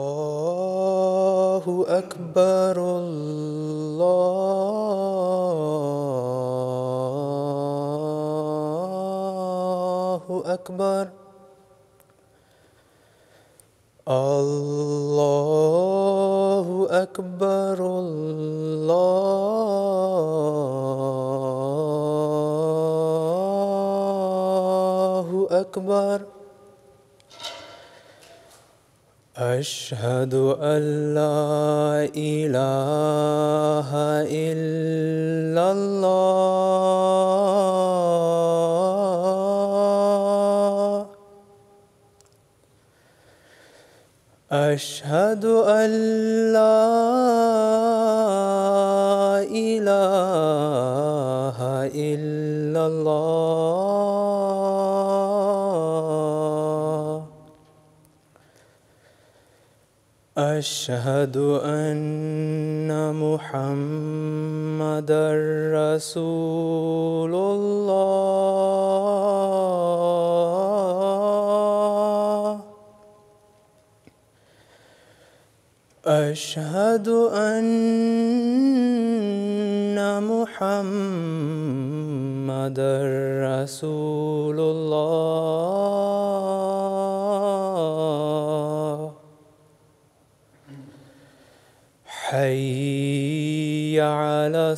الله أكبر الله أكبر الله أكبر الله أكبر أشهد أن لا إله إلا الله أشهد أن لا إله إلا الله أشهد أن محمدًا رسول الله أشهد أن محمدًا رسول الله حي على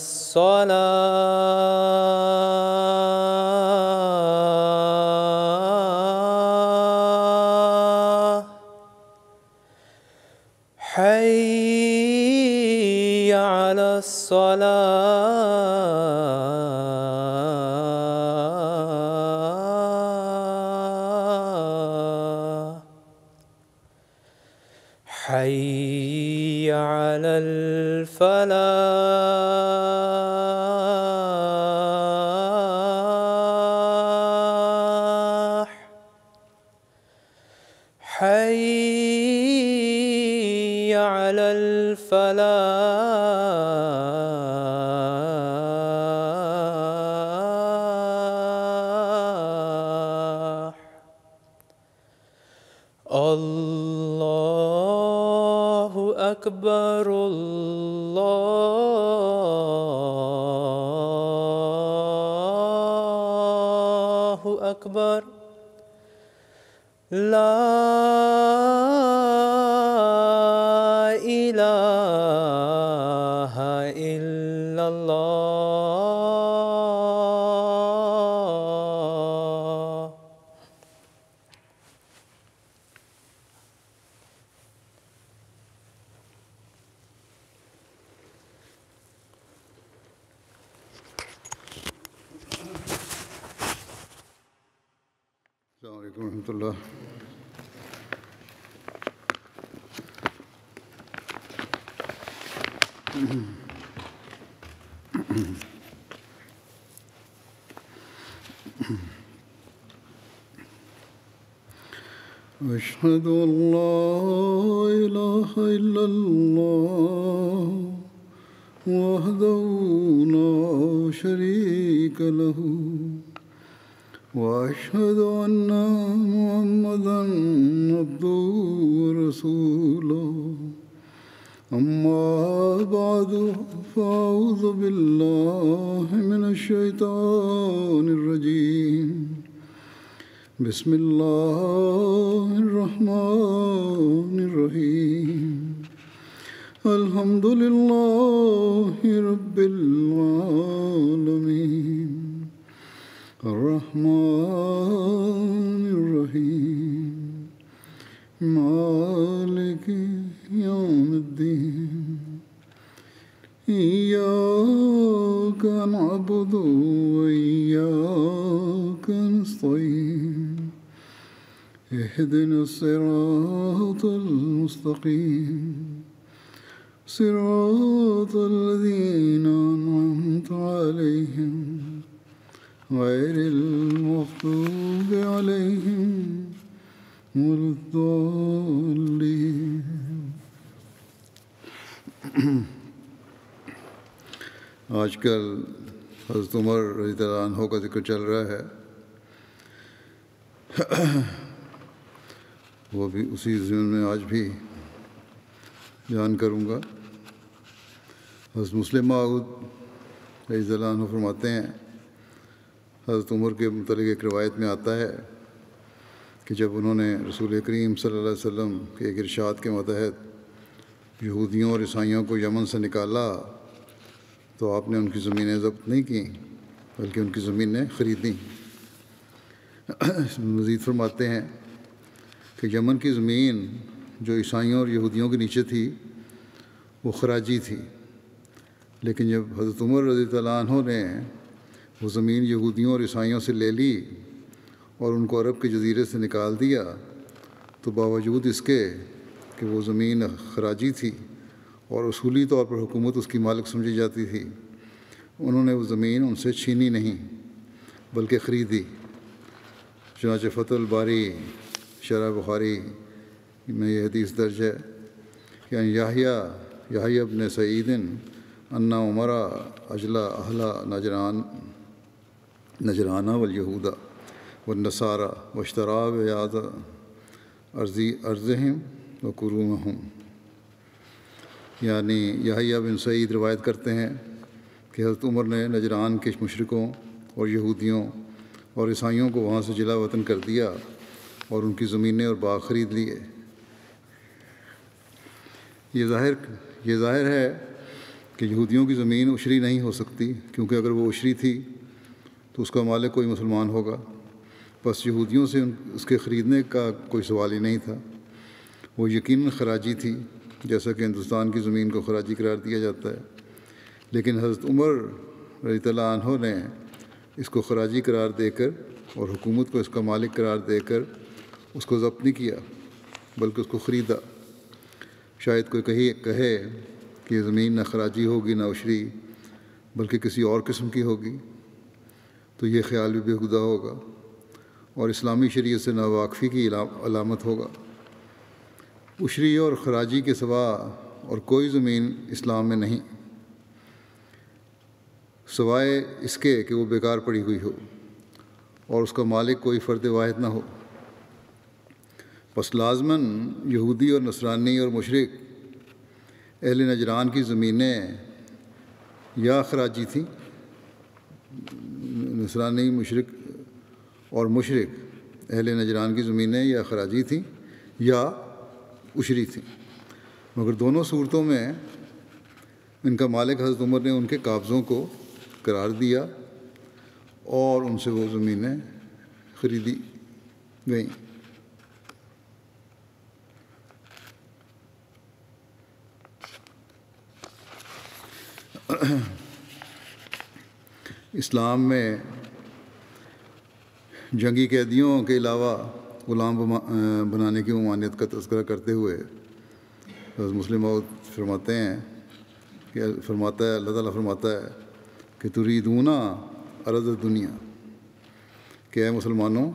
الصلاة حي على الصلاة حي على الفلاح حي على الفلاح الله أكبر الله أكبر لا إله إلا الله السلام علیکم ورحمۃ اللہ. أشهد أن لا إله إلا الله وحده لا شريك له وأشهد أن محمدًا عبده ورسوله أما بعد فأعوذ بالله من الشيطان الرجيم بسم الله الرحمن الرحيم الحمد لله رب العالمين الرحمن الرحيم مالك يوم الدين إياك نعبد وإياك نستعين اهدنا الصراط المستقيم صراط الذين أنعمت عليهم غير المغضوب عليهم ولا الضالين. آج کل حضرت عمر رضی اللہ عنہ کا ذکر چل رہا ہے، وہ بھی اسی ضمن میں آج بھی بیان کروں گا۔ حضرت مسلم موعود رضی اللہ عنہ فرماتے ہیں، حضرت عمر کے متعلق ایک روایت میں آتا ہے کہ جب انہوں نے رسول کریم صلی اللہ علیہ وسلم کے ایک ارشاد کے متحد یہودیوں اور عیسائیوں کو یمن سے نکالا تو آپ نے ان کی زمینیں ضبط نہیں کیں بلکہ ان کی زمینیں خریدیں۔ مزید فرماتے ہیں کہ یمن کی زمین جو عیسائیوں اور یہودیوں کے نیچے تھی وہ خراجی تھی، لیکن جب حضرت عمر رضی اللہ عنہ نے وہ زمین یہودیوں اور عیسائیوں سے لے لی اور ان کو عرب کے جزیرے سے نکال دیا تو باوجود اس کے کہ وہ زمین خراجی تھی اور اصولی طور پر حکومت اس کی مالک سمجھی جاتی تھی، انہوں نے وہ زمین ان سے چھینی نہیں بلکہ خریدی۔ چنانچہ فتح الباری شرح بخاری میں یہ حدیث درج ہے کہ یحییٰ ابن سعید ان عمر اجلا اہل نجرانہ والیہودا والنصارى واشترى بیاض ارضہم وقرومہم، یعنی یحییٰ بن سعید روایت کرتے ہیں کہ حضرت عمر نے نجران کے مشرکوں اور یہودیوں اور عیسائیوں کو وہاں سے جلا وطن کر دیا اور ان کی زمینیں اور باغ خرید لیے۔ یہ ظاہر ہے کہ یہودیوں کی زمین عشری نہیں ہو سکتی، کیونکہ اگر وہ عشری تھی تو اس کا مالک کوئی مسلمان ہوگا، بس یہودیوں سے اس کے خریدنے کا کوئی سوال ہی نہیں تھا۔ وہ یقیناً خراجی تھی، جیسا کہ ہندوستان کی زمین کو خراجی قرار دیا جاتا ہے، لیکن حضرت عمر رضی اللہ عنہ نے اس کو خراجی قرار دے کر اور حکومت کو اس کا مالک قرار دے کر اس کو ضبط نہیں کیا بلکہ اس کو خریدا۔ شاید کوئی کہے کہ یہ زمین نہ خراجی ہوگی نہ عشری بلکہ کسی اور قسم کی ہوگی، تو یہ خیال بھی بےہودہ ہوگا اور اسلامی شریعت سے ناواقفی کی علامت ہوگا۔ عشری اور خراجی کے سوا اور کوئی زمین اسلام میں نہیں، سوائے اس کے کہ وہ بیکار پڑی ہوئی ہو اور اس کا مالک کوئی فرد واحد نہ ہو۔ پس لازماً یہودی اور نصرانی اور مشرک اہل نجران کی زمینیں یا خراجی تھیں، نصرانی مشرک اہل نجران کی زمینیں یا خراجی تھیں یا عشری تھیں، مگر دونوں صورتوں میں ان کا مالک حضرت عمر نے ان کے قابضوں کو قرار دیا اور ان سے وہ زمینیں خریدی گئیں۔ اسلام میں جنگی قیدیوں کے علاوہ غلام بنانے کی ممانعت کا تذکرہ کرتے ہوئے حضرت مسلم موعود فرماتے ہیں کہ اللہ تعالیٰ فرماتا ہے کہ تریدون عرض دنیا، کہ اے مسلمانوں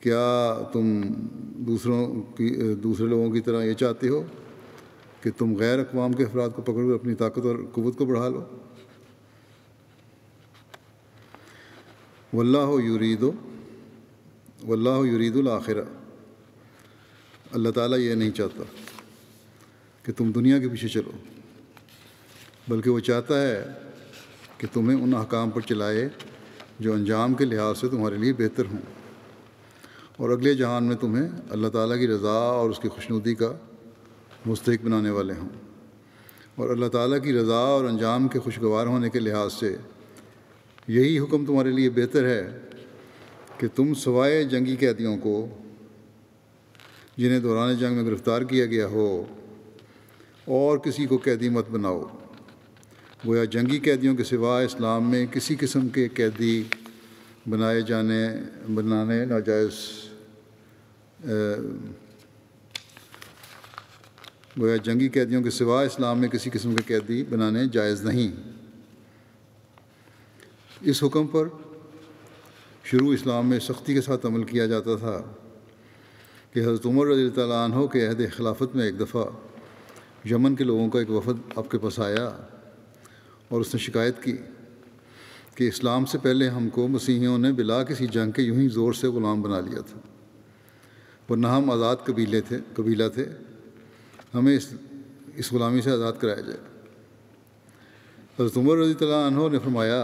کیا تم دوسرے لوگوں کی طرح یہ چاہتے ہو کہ تم غیر اقوام کے افراد کو پکڑ کر اپنی طاقت اور قوت کو بڑھا لو؟ واللہ یرید الآخرہ، اللہ تعالیٰ یہ نہیں چاہتا کہ تم دنیا کے پیچھے چلو، بلکہ وہ چاہتا ہے کہ تمہیں ان احکام پر چلائے جو انجام کے لحاظ سے تمہارے لیے بہتر ہوں اور اگلے جہان میں تمہیں اللہ تعالیٰ کی رضا اور اس کی خوشنودی کا مستحق بنانے والے ہوں، اور اللہ تعالیٰ کی رضا اور انجام کے خوشگوار ہونے کے لحاظ سے یہی حکم تمہارے لیے بہتر ہے کہ تم سوائے جنگی قیدیوں کو جنہیں دوران جنگ میں گرفتار کیا گیا ہو اور کسی کو قیدی مت بناؤ۔ گویا جنگی قیدیوں کے سوا اسلام میں کسی قسم کے قیدی بنانے ناجائز گویا جنگی قیدیوں کے سوا اسلام میں کسی قسم کے قیدی بنانے جائز نہیں۔ اس حکم پر شروع اسلام میں سختی کے ساتھ عمل کیا جاتا تھا کہ حضرت عمر رضی اللہ عنہ کے عہد خلافت میں ایک دفعہ یمن کے لوگوں کا ایک وفد آپ کے پاس آیا اور اس نے شکایت کی کہ اسلام سے پہلے ہم کو مسیحیوں نے بلا کسی جنگ کے یوں ہی زور سے غلام بنا لیا تھا، ورنہ ہم آزاد قبیلہ تھے، ہمیں اس غلامی سے آزاد کرایا جائے۔ حضرت عمر رضی اللہ عنہ نے فرمایا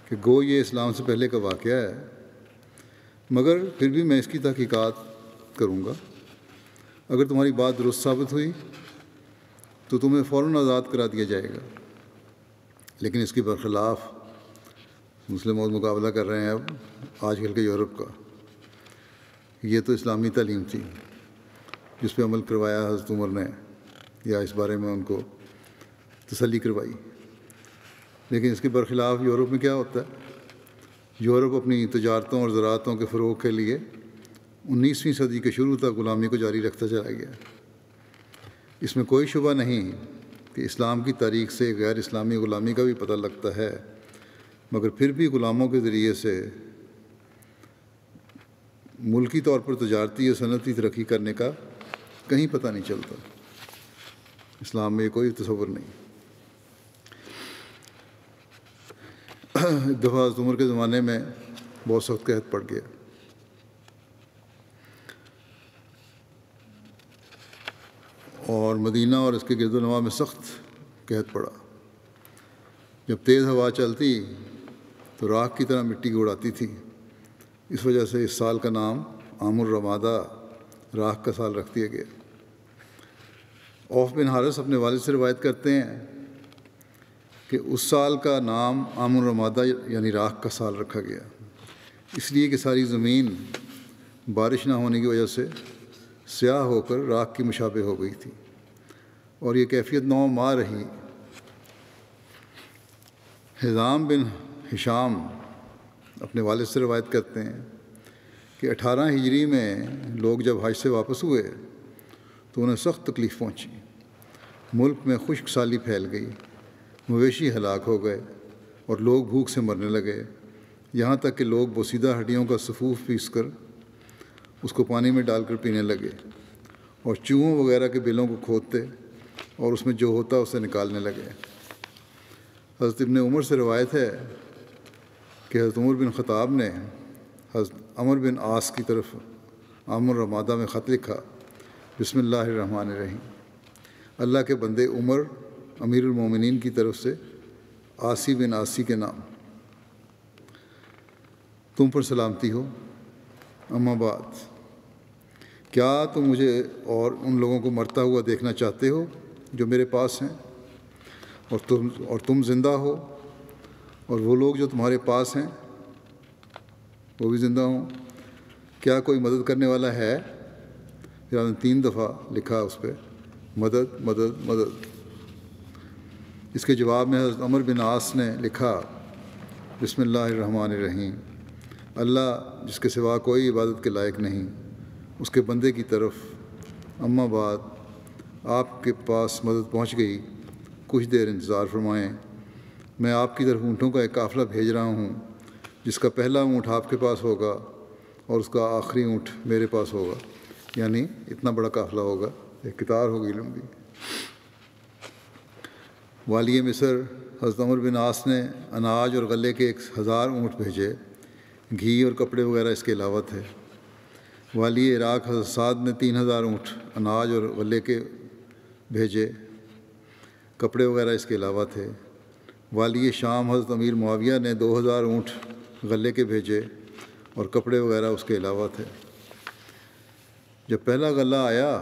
کہ گو یہ اسلام سے پہلے کا واقعہ ہے، مگر پھر بھی میں اس کی تحقیقات کروں گا، اگر تمہاری بات درست ثابت ہوئی تو تمہیں فوراً آزاد کرا دیا جائے گا، لیکن اس کے برخلاف مسلم اور مقابلہ کر رہے ہیں اب آج کل کے یورپ کا۔ یہ تو اسلامی تعلیم تھی جس پہ عمل کروایا حضرت عمر نے، یا اس بارے میں ان کو تسلی کروائی، لیکن اس کے برخلاف یورپ میں کیا ہوتا ہے؟ یورپ اپنی تجارتوں اور زراعتوں کے فروغ کے لیے 19ویں صدی کے شروع تک غلامی کو جاری رکھتا چلا گیا۔ اس میں کوئی شبہ نہیں کہ اسلام کی تاریخ سے غیر اسلامی غلامی کا بھی پتہ لگتا ہے، مگر پھر بھی غلاموں کے ذریعے سے ملکی طور پر تجارتی یا صنعتی ترقی کرنے کا کہیں پتہ نہیں چلتا۔ اسلام میں کوئی تصور نہیں۔ ایک دفعہ حضرت عمر کے زمانے میں بہت سخت قحط پڑ گیا، اور مدینہ اور اس کے گرد و نواح میں سخت قحط پڑا۔ جب تیز ہوا چلتی تو راکھ کی طرح مٹی کو اڑاتی تھی، اس وجہ سے اس سال کا نام عام الرمادہ، راکھ کا سال رکھ دیا گیا۔ عوف بن حارث اپنے والد سے روایت کرتے ہیں کہ اس سال کا نام عام الرمادہ یعنی راکھ کا سال رکھا گیا، اس لیے کہ ساری زمین بارش نہ ہونے کی وجہ سے سیاہ ہو کر راکھ کی مشابہ ہو گئی تھی، اور یہ کیفیت 9 ماہ رہی۔ حزام بن ہشام اپنے والد سے روایت کرتے ہیں کہ 18 ہجری میں لوگ جب حج سے واپس ہوئے تو انہیں سخت تکلیف پہنچی، ملک میں خشک سالی پھیل گئی، مویشی ہلاک ہو گئے اور لوگ بھوک سے مرنے لگے، یہاں تک کہ لوگ بوسیدہ ہڈیوں کا صفوف پیس کر اس کو پانی میں ڈال کر پینے لگے، اور چوہوں وغیرہ کے بلوں کو کھودتے اور اس میں جو ہوتا اسے نکالنے لگے۔ حضرت ابن عمر سے روایت ہے کہ حضرت عمر بن خطاب نے حضرت عمر بن عاص کی طرف عام الرمادہ میں خط لکھا، بسم اللہ الرحمن الرحیم، اللہ کے بندے عمر امیر المومنین کی طرف سے عاصی بن عاصی کے نام، تم پر سلامتی ہو، اما بعد، کیا تم مجھے اور ان لوگوں کو مرتا ہوا دیکھنا چاہتے ہو جو میرے پاس ہیں، اور تم زندہ ہو، اور وہ لوگ جو تمہارے پاس ہیں وہ بھی زندہ ہوں؟ کیا کوئی مدد کرنے والا ہے؟ پھر آپ نے 3 دفعہ لکھا اس پہ، مدد مدد مدد۔ اس کے جواب میں حضرت عمر بن عاص نے لکھا، بسم اللہ الرحمن الرحیم، اللہ جس کے سوا کوئی عبادت کے لائق نہیں، اس کے بندے کی طرف، اما بعد، آپ کے پاس مدد پہنچ گئی، کچھ دیر انتظار فرمائیں، میں آپ کی طرف اونٹوں کا ایک قافلہ بھیج رہا ہوں، جس کا پہلا اونٹ آپ کے پاس ہوگا اور اس کا آخری اونٹ میرے پاس ہوگا، یعنی اتنا بڑا قافلہ ہوگا، ایک قطار ہوگی لمبی۔ والی مصر حضرت عمر بن عاص نے اناج اور غلے کے 1000 اونٹ بھیجے، گھی اور کپڑے وغیرہ اس کے علاوہ تھے۔ والی عراق حضرت سعد نے 3000 اونٹ اناج اور غلے کے بھیجے، کپڑے وغیرہ اس کے علاوہ تھے۔ والی شام حضرت امیر معاویہ نے 2000 اونٹ غلے کے بھیجے اور کپڑے وغیرہ اس کے علاوہ تھے۔ جب پہلا غلہ آیا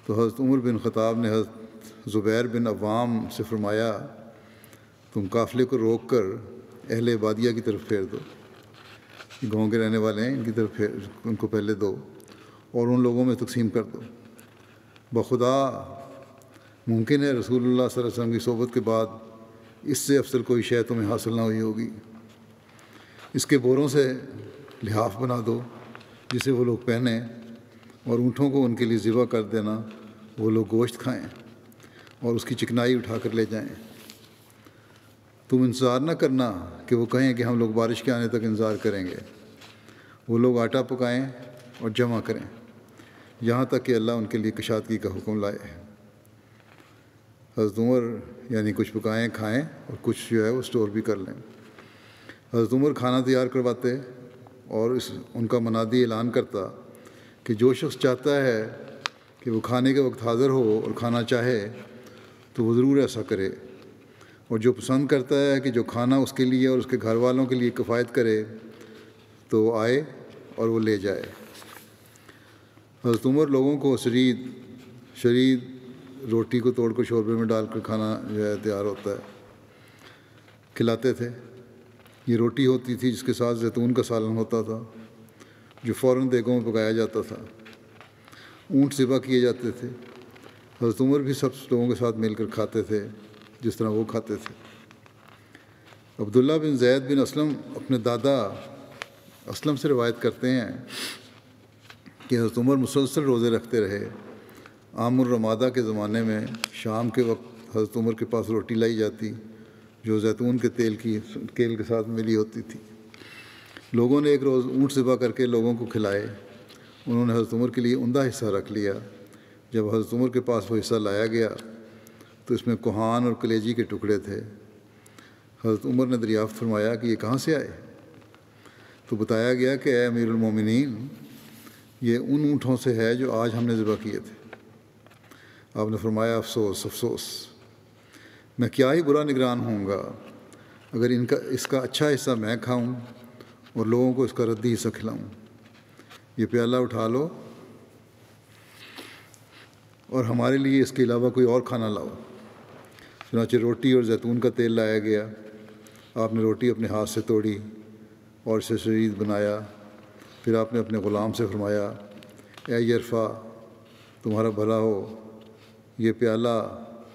تو حضرت عمر بن خطاب نے حضرت زبیر بن عوام سے فرمایا، تم قافلے کو روک کر اہل بادیہ کی طرف پھیر دو، گاؤں کے رہنے والے ہیں ان کی طرف ان کو پہلے دو اور ان لوگوں میں تقسیم کر دو۔ بخدا ممکن ہے رسول اللہ صلی اللہ علیہ وسلم کی صحبت کے بعد اس سے افضل کوئی شے تمہیں حاصل نہ ہوئی ہوگی۔ اس کے بوروں سے لحاف بنا دو جسے وہ لوگ پہنیں، اور اونٹوں کو ان کے لیے ذبح کر دینا، وہ لوگ گوشت کھائیں اور اس کی چکنائی اٹھا کر لے جائیں۔ تم انتظار نہ کرنا کہ وہ کہیں کہ ہم لوگ بارش کے آنے تک انتظار کریں گے، وہ لوگ آٹا پکائیں اور جمع کریں، یہاں تک کہ اللہ ان کے لیے کشادگی کا حکم لائے۔ حضرت عمر یعنی کچھ پکائیں کھائیں اور کچھ جو ہے وہ اسٹور بھی کر لیں۔ حضرت عمر کھانا تیار کرواتے اور ان کا منادی اعلان کرتا کہ جو شخص چاہتا ہے کہ وہ کھانے کے وقت حاضر ہو اور کھانا چاہے تو وہ ضرور ایسا کرے، اور جو پسند کرتا ہے کہ جو کھانا اس کے لیے اور اس کے گھر والوں کے لیے کفایت کرے تو وہ آئے اور وہ لے جائے۔ حضرت عمر لوگوں کو شرید روٹی کو توڑ کر شوربے میں ڈال کر کھانا جو ہے تیار ہوتا ہے کھلاتے تھے۔ یہ روٹی ہوتی تھی جس کے ساتھ زیتون کا سالن ہوتا تھا جو فوراً دیگوں میں پکایا جاتا تھا۔ اونٹ ذبح کیے جاتے تھے۔ حضرت عمر بھی سب لوگوں کے ساتھ مل کر کھاتے تھے جس طرح وہ کھاتے تھے۔ عبداللہ بن زید بن اسلم اپنے دادا اسلم سے روایت کرتے ہیں کہ حضرت عمر مسلسل روزے رکھتے رہے۔ عام الرمادہ کے زمانے میں شام کے وقت حضرت عمر کے پاس روٹی لائی جاتی جو زیتون کے تیل کے ساتھ ملی ہوتی تھی۔ لوگوں نے ایک روز اونٹ ذبح کر کے لوگوں کو کھلائے۔ انہوں نے حضرت عمر کے لیے عمدہ حصہ رکھ لیا۔ جب حضرت عمر کے پاس وہ حصہ لایا گیا تو اس میں کوہان اور کلیجی کے ٹکڑے تھے۔ حضرت عمر نے دریافت فرمایا کہ یہ کہاں سے آئے؟ تو بتایا گیا کہ اے امیر المومنین، یہ ان اونٹوں سے ہے جو آج ہم نے ذبح کیے تھے۔ آپ نے فرمایا افسوس افسوس، میں کیا ہی برا نگران ہوں گا اگر اس کا اچھا حصہ میں کھاؤں اور لوگوں کو اس کا ردی حصہ کھلاؤں۔ یہ پیالہ اٹھا لو اور ہمارے لیے اس کے علاوہ کوئی اور کھانا لاؤ۔ چنانچہ روٹی اور زیتون کا تیل لایا گیا۔ آپ نے روٹی اپنے ہاتھ سے توڑی اور اسے شرید بنایا۔ پھر آپ نے اپنے غلام سے فرمایا اے یرفع، تمہارا بھلا ہو، یہ پیالہ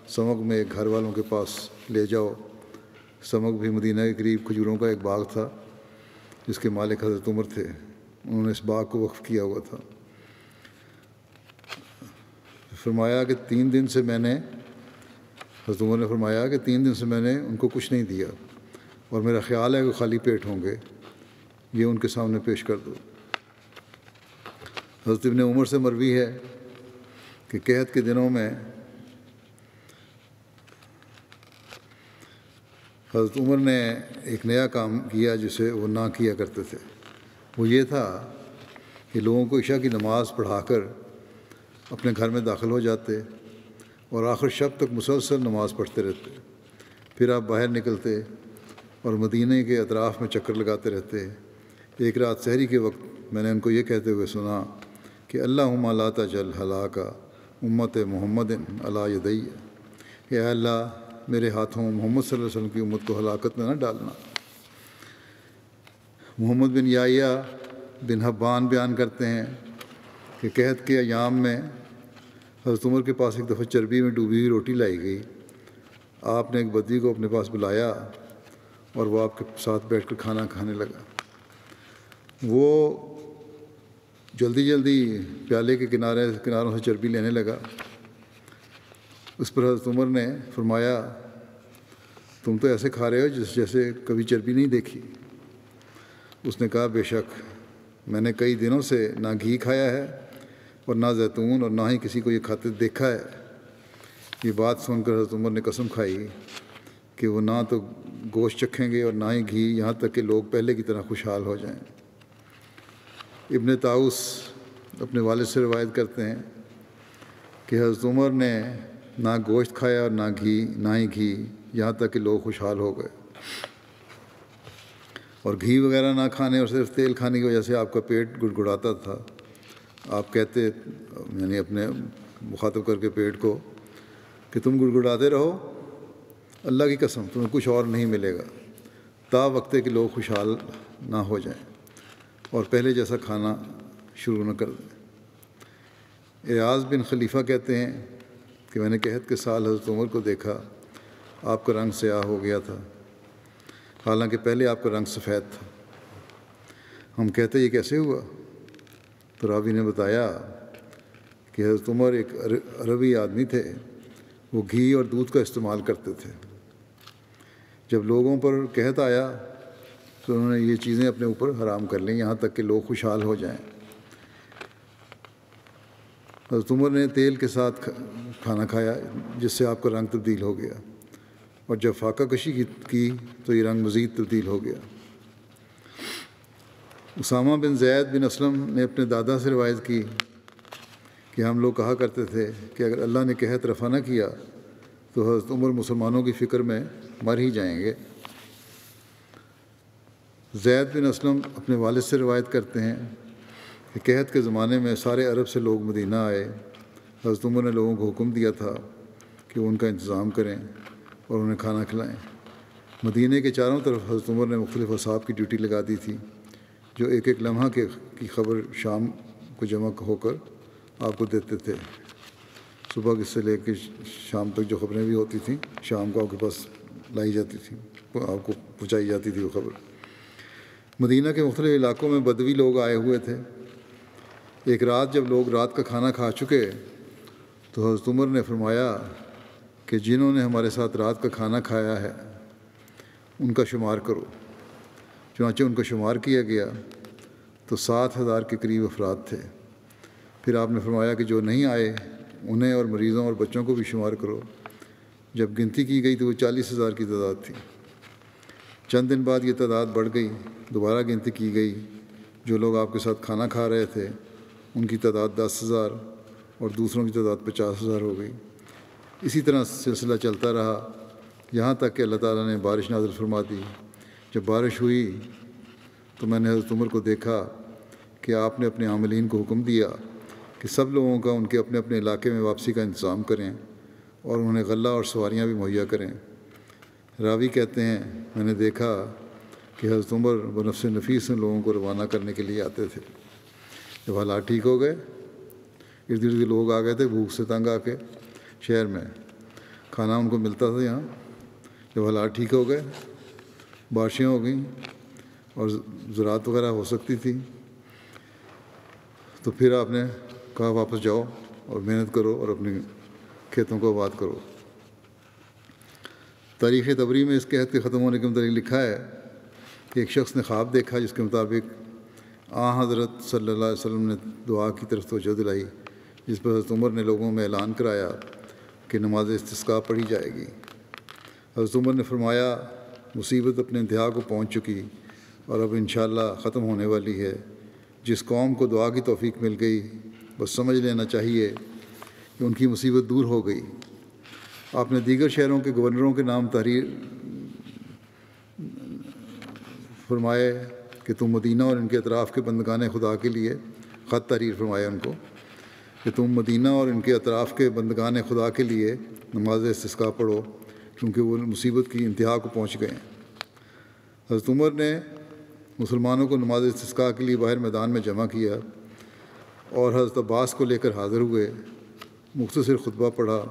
سمک میں ایک گھر والوں کے پاس لے جاؤ۔ سمک بھی مدینہ کے قریب کھجوروں کا ایک باغ تھا جس کے مالک حضرت عمر تھے۔ انہوں نے اس باغ کو وقف کیا ہوا تھا۔ فرمایا کہ 3 دن سے میں نے حضرت عمر نے فرمایا کہ 3 دن سے میں نے ان کو کچھ نہیں دیا اور میرا خیال ہے کہ خالی پیٹ ہوں گے، یہ ان کے سامنے پیش کر دو۔ حضرت ابن عمر سے مروی ہے کہ قحط کے دنوں میں حضرت عمر نے ایک نیا کام کیا جسے وہ نہ کیا کرتے تھے۔ وہ یہ تھا کہ لوگوں کو عشاء کی نماز پڑھا کر اپنے گھر میں داخل ہو جاتے اور آخر شب تک مسلسل نماز پڑھتے رہتے۔ پھر آپ باہر نکلتے اور مدینہ کے اطراف میں چکر لگاتے رہتے۔ ایک رات سحری کے وقت میں نے ان کو یہ کہتے ہوئے سنا کہ اللہم لا تجعل ہلاک امت محمد علی یدی، کہ اے اللہ میرے ہاتھوں محمد صلی اللہ علیہ وسلم کی امت کو ہلاکت میں نہ ڈالنا۔ محمد بن یحییٰ بن حبان بیان کرتے ہیں کہ قحط کے ایام میں حضرت عمر کے پاس ایک دفعہ چربی میں ڈوبی ہوئی روٹی لائی گئی۔ آپ نے ایک بدوی کو اپنے پاس بلایا اور وہ آپ کے ساتھ بیٹھ کر کھانا کھانے لگا۔ وہ جلدی جلدی پیالے کے کناروں سے چربی لینے لگا۔ اس پر حضرت عمر نے فرمایا تم تو ایسے کھا رہے ہو جیسے کبھی چربی نہیں دیکھی۔ اس نے کہا بے شک میں نے کئی دنوں سے نہ گھی کھایا ہے اور نہ زیتون، اور نہ ہی کسی کو یہ کھاتے دیکھا ہے۔ یہ بات سن کر حضرت عمر نے قسم کھائی کہ وہ نہ تو گوشت چکھیں گے اور نہ ہی گھی، یہاں تک کہ لوگ پہلے کی طرح خوشحال ہو جائیں۔ ابن طاؤس اپنے والد سے روایت کرتے ہیں کہ حضرت عمر نے نہ گوشت کھایا اور نہ ہی گھی، یہاں تک کہ لوگ خوشحال ہو گئے۔ اور گھی وغیرہ نہ کھانے اور صرف تیل کھانے کی وجہ سے آپ کا پیٹ گڑگڑاتا تھا۔ آپ کہتے یعنی اپنے مخاطب کر کے پیٹ کو کہ تم گڑگڑاتے رہو، اللہ کی قسم تمہیں کچھ اور نہیں ملے گا تا وقت کہ لوگ خوشحال نہ ہو جائیں اور پہلے جیسا کھانا شروع نہ کر دیں۔ ایاز بن خلیفہ کہتے ہیں کہ میں نے قحط کے سال حضرت عمر کو دیکھا، آپ کا رنگ سیاہ ہو گیا تھا، حالانکہ پہلے آپ کا رنگ سفید تھا۔ ہم کہتے یہ کیسے ہوا؟ تو راوی نے بتایا کہ حضرت عمر ایک عربی آدمی تھے، وہ گھی اور دودھ کا استعمال کرتے تھے۔ جب لوگوں پر قحط آیا تو انہوں نے یہ چیزیں اپنے اوپر حرام کر لیں، یہاں تک کہ لوگ خوشحال ہو جائیں۔ حضرت عمر نے تیل کے ساتھ کھانا کھایا جس سے آپ کا رنگ تبدیل ہو گیا، اور جب فاقہ کشی کی تو یہ رنگ مزید تبدیل ہو گیا۔ اسامہ بن زید بن اسلم نے اپنے دادا سے روایت کی کہ ہم لوگ کہا کرتے تھے کہ اگر اللہ نے قحط رفع نہ کیا تو حضرت عمر مسلمانوں کی فکر میں مر ہی جائیں گے۔ زید بن اسلم اپنے والد سے روایت کرتے ہیں کہ قحط کے زمانے میں سارے عرب سے لوگ مدینہ آئے۔ حضرت عمر نے لوگوں کو حکم دیا تھا کہ وہ ان کا انتظام کریں اور انہیں کھانا کھلائیں۔ مدینہ کے چاروں طرف حضرت عمر نے مختلف اصحاب کی ڈیوٹی لگا دی تھی جو ایک ایک لمحہ کی خبر شام کو جمع ہو کر آپ کو دیتے تھے۔ صبح سے لے کے شام تک جو خبریں بھی ہوتی تھیں شام کو آپ کے پاس لائی جاتی تھیں، آپ کو پہنچائی جاتی تھی وہ خبر۔ مدینہ کے مختلف علاقوں میں بدوی لوگ آئے ہوئے تھے۔ ایک رات جب لوگ رات کا کھانا کھا چکے تو حضرت عمر نے فرمایا کہ جنہوں نے ہمارے ساتھ رات کا کھانا کھایا ہے ان کا شمار کرو۔ چنانچہ ان کا شمار کیا گیا تو 7,000 کے قریب افراد تھے۔ پھر آپ نے فرمایا کہ جو نہیں آئے انہیں اور مریضوں اور بچوں کو بھی شمار کرو۔ جب گنتی کی گئی تو وہ 40,000 کی تعداد تھی۔ چند دن بعد یہ تعداد بڑھ گئی، دوبارہ گنتی کی گئی، جو لوگ آپ کے ساتھ کھانا کھا رہے تھے ان کی تعداد 10,000 اور دوسروں کی تعداد 50,000 ہو گئی۔ اسی طرح سلسلہ چلتا رہا یہاں تک کہ اللہ تعالیٰ نے بارش نازل فرما دی۔ جب بارش ہوئی تو میں نے حضرت عمر کو دیکھا کہ آپ نے اپنے عاملین کو حکم دیا کہ سب لوگوں کا ان کے اپنے اپنے علاقے میں واپسی کا انتظام کریں اور انہیں غلہ اور سواریاں بھی مہیا کریں۔ راوی کہتے ہیں میں نے دیکھا کہ حضرت عمر بنفس نفیس میں لوگوں کو روانہ کرنے کے لیے آتے تھے۔ جب حالات ٹھیک ہو گئے، ارد گرد کے لوگ آ گئے تھے بھوک سے تنگ آ کے، شہر میں کھانا ان کو ملتا تھا یہاں۔ جب حالات ٹھیک ہو گئے، بارشیں ہو گئیں اور زراعت وغیرہ ہو سکتی تھی تو پھر آپ نے کہا واپس جاؤ اور محنت کرو اور اپنے کھیتوں کو آباد کرو۔ تاریخ طبری میں اس قحط کے ختم ہونے کے متعلق لکھا ہے کہ ایک شخص نے خواب دیکھا جس کے مطابق حضرت صلی اللہ علیہ وسلم نے دعا کی طرف توجہ دلائی، جس پر حضرت عمر نے لوگوں میں اعلان کرایا کہ نماز استسقاء پڑھی جائے گی۔ حضرت عمر نے فرمایا مصیبت اپنے انتہا کو پہنچ چکی اور اب انشاءاللہ ختم ہونے والی ہے۔ جس قوم کو دعا کی توفیق مل گئی بس سمجھ لینا چاہیے کہ ان کی مصیبت دور ہو گئی۔ آپ نے دیگر شہروں کے گورنروں کے نام تحریر فرمائے کہ تم مدینہ اور ان کے اطراف کے بندگان خدا کے لیے خط تحریر فرمایا ان کو کہ تم مدینہ اور ان کے اطراف کے بندگان خدا کے لیے نماز استسقاء پڑھو کیونکہ وہ مصیبت کی انتہا کو پہنچ گئے ہیں۔ حضرت عمر نے مسلمانوں کو نماز استسقاء کے لیے باہر میدان میں جمع کیا اور حضرت عباس کو لے کر حاضر ہوئے، مختصر خطبہ پڑھا